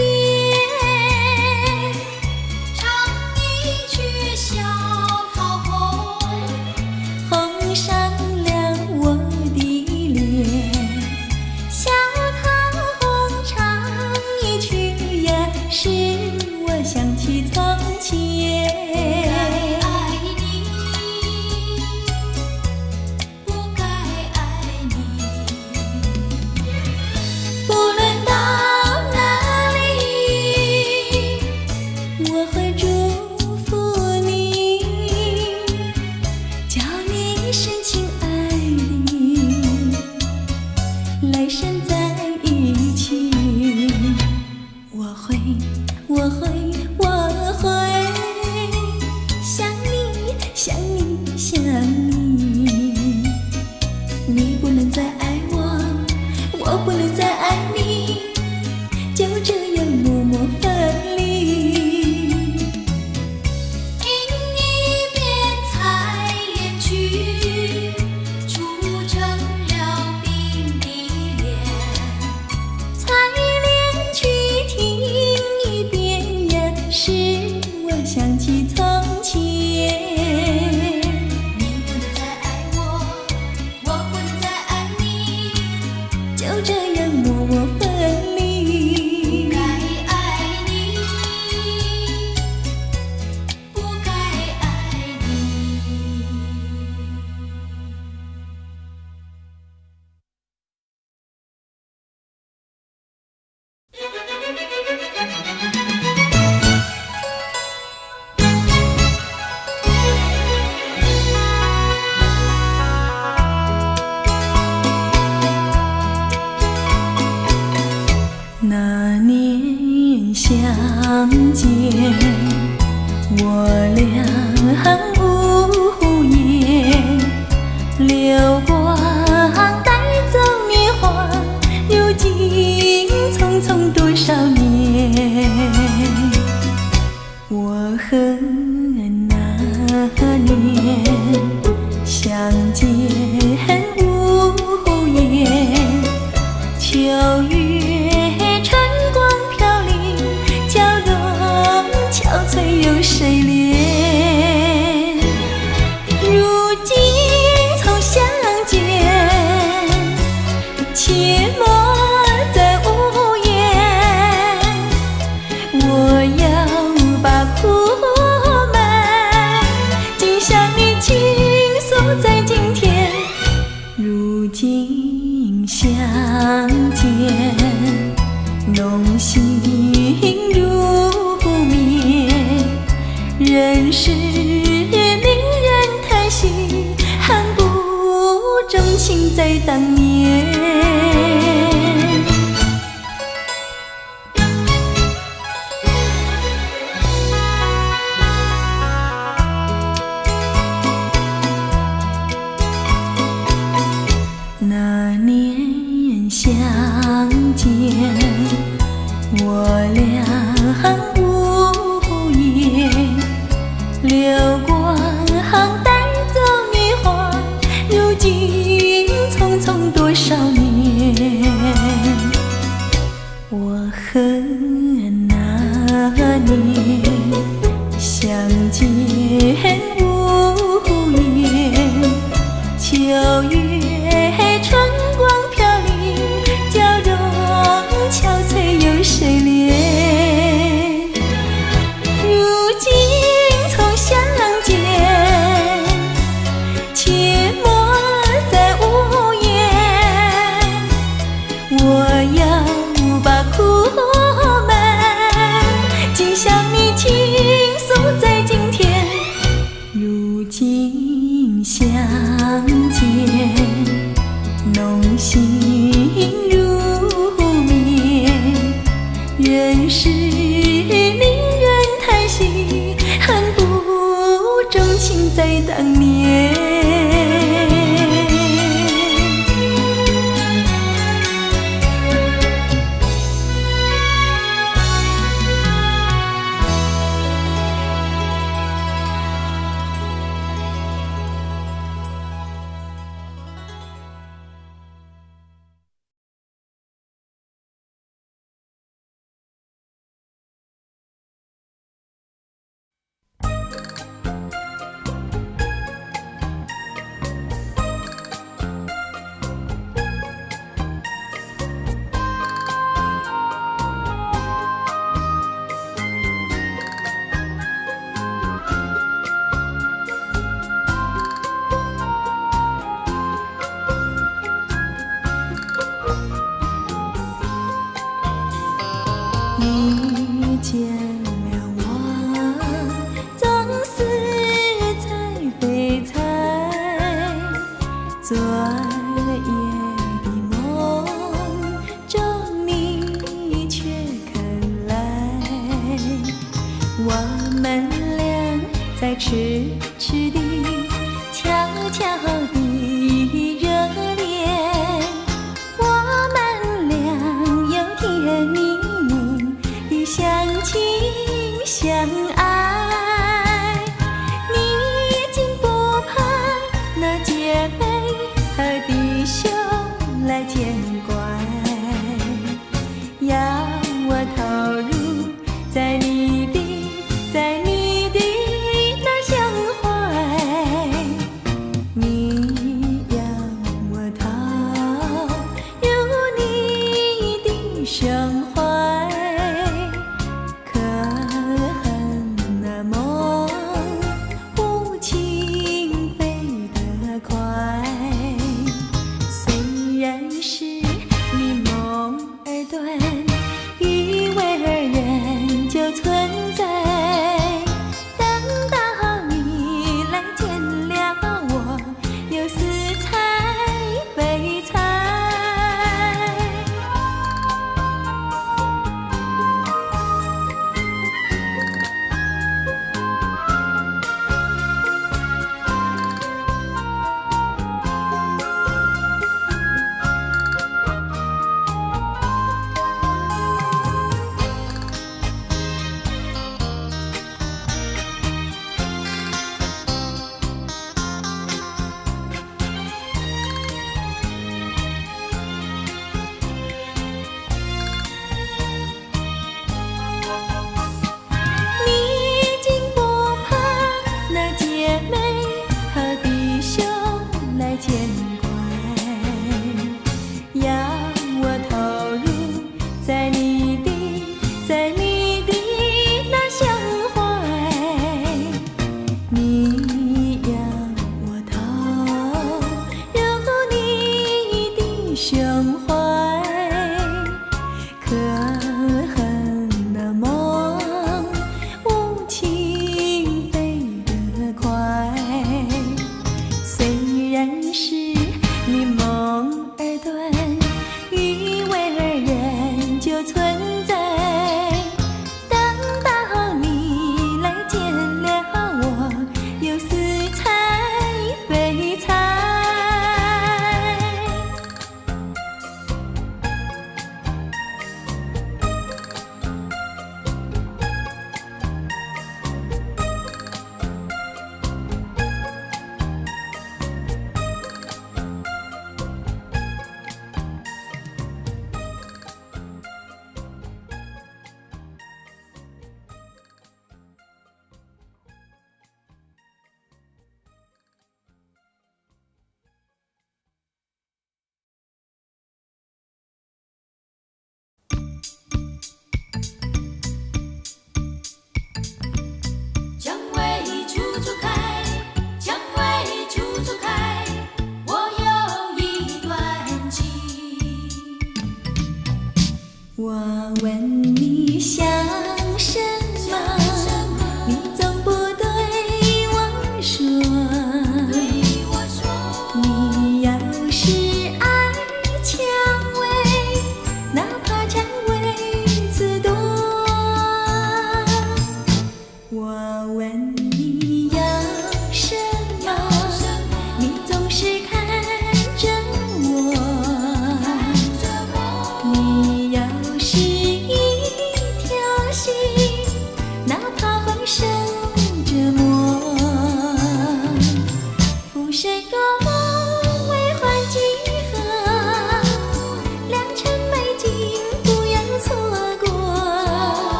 唱一曲小桃红，红上了我的脸。小桃红唱一曲呀，使我想起从前。爱你，不该爱你。不论到哪里，我会祝福你，叫你一生亲爱的，来生在一起。我会想你，想你，想你。你不能再爱我，我不能再爱你，就这样默默分离。听一遍采莲曲，铸成了冰的脸。采莲曲听一遍呀，使我想起从前。你不能再爱我，我不能再爱你，就这样默默分离。不该爱你，不该爱你。那年相见，我俩无言，流光带走年华，如今匆匆多少年。我和那年相见无言，秋月春光飘零，娇容憔悴有谁怜？如今从相见，切莫再无言。我要把苦闷尽向你倾诉在今天。如今相见，浓情如面，人世令人叹息，恨不钟情在当年。那年相见，我俩无言，流在当年。遇见了我，总是在飞彩，昨夜的梦中你却肯来，我们俩在痴痴地、悄悄地热恋，我们俩有甜蜜蜜相亲相爱，你已经不怕那姐妹和弟兄来见怪，要我投入在你的那相怀，你要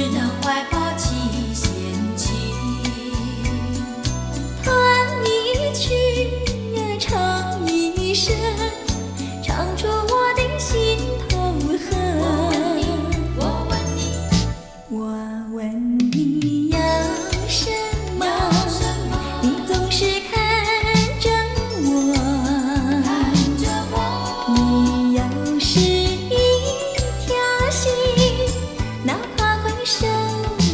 能怀抱起闲情。弹一曲呀，唱一声，唱出我的心头恨。我问你，我问你要什么？你总是看着我。你要是一条心，哪怕会受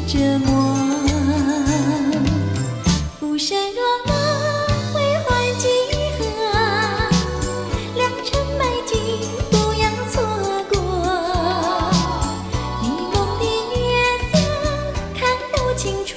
折磨。浮生若梦，为欢几何？良辰美景，不要错过。迷蒙的月色，看不清楚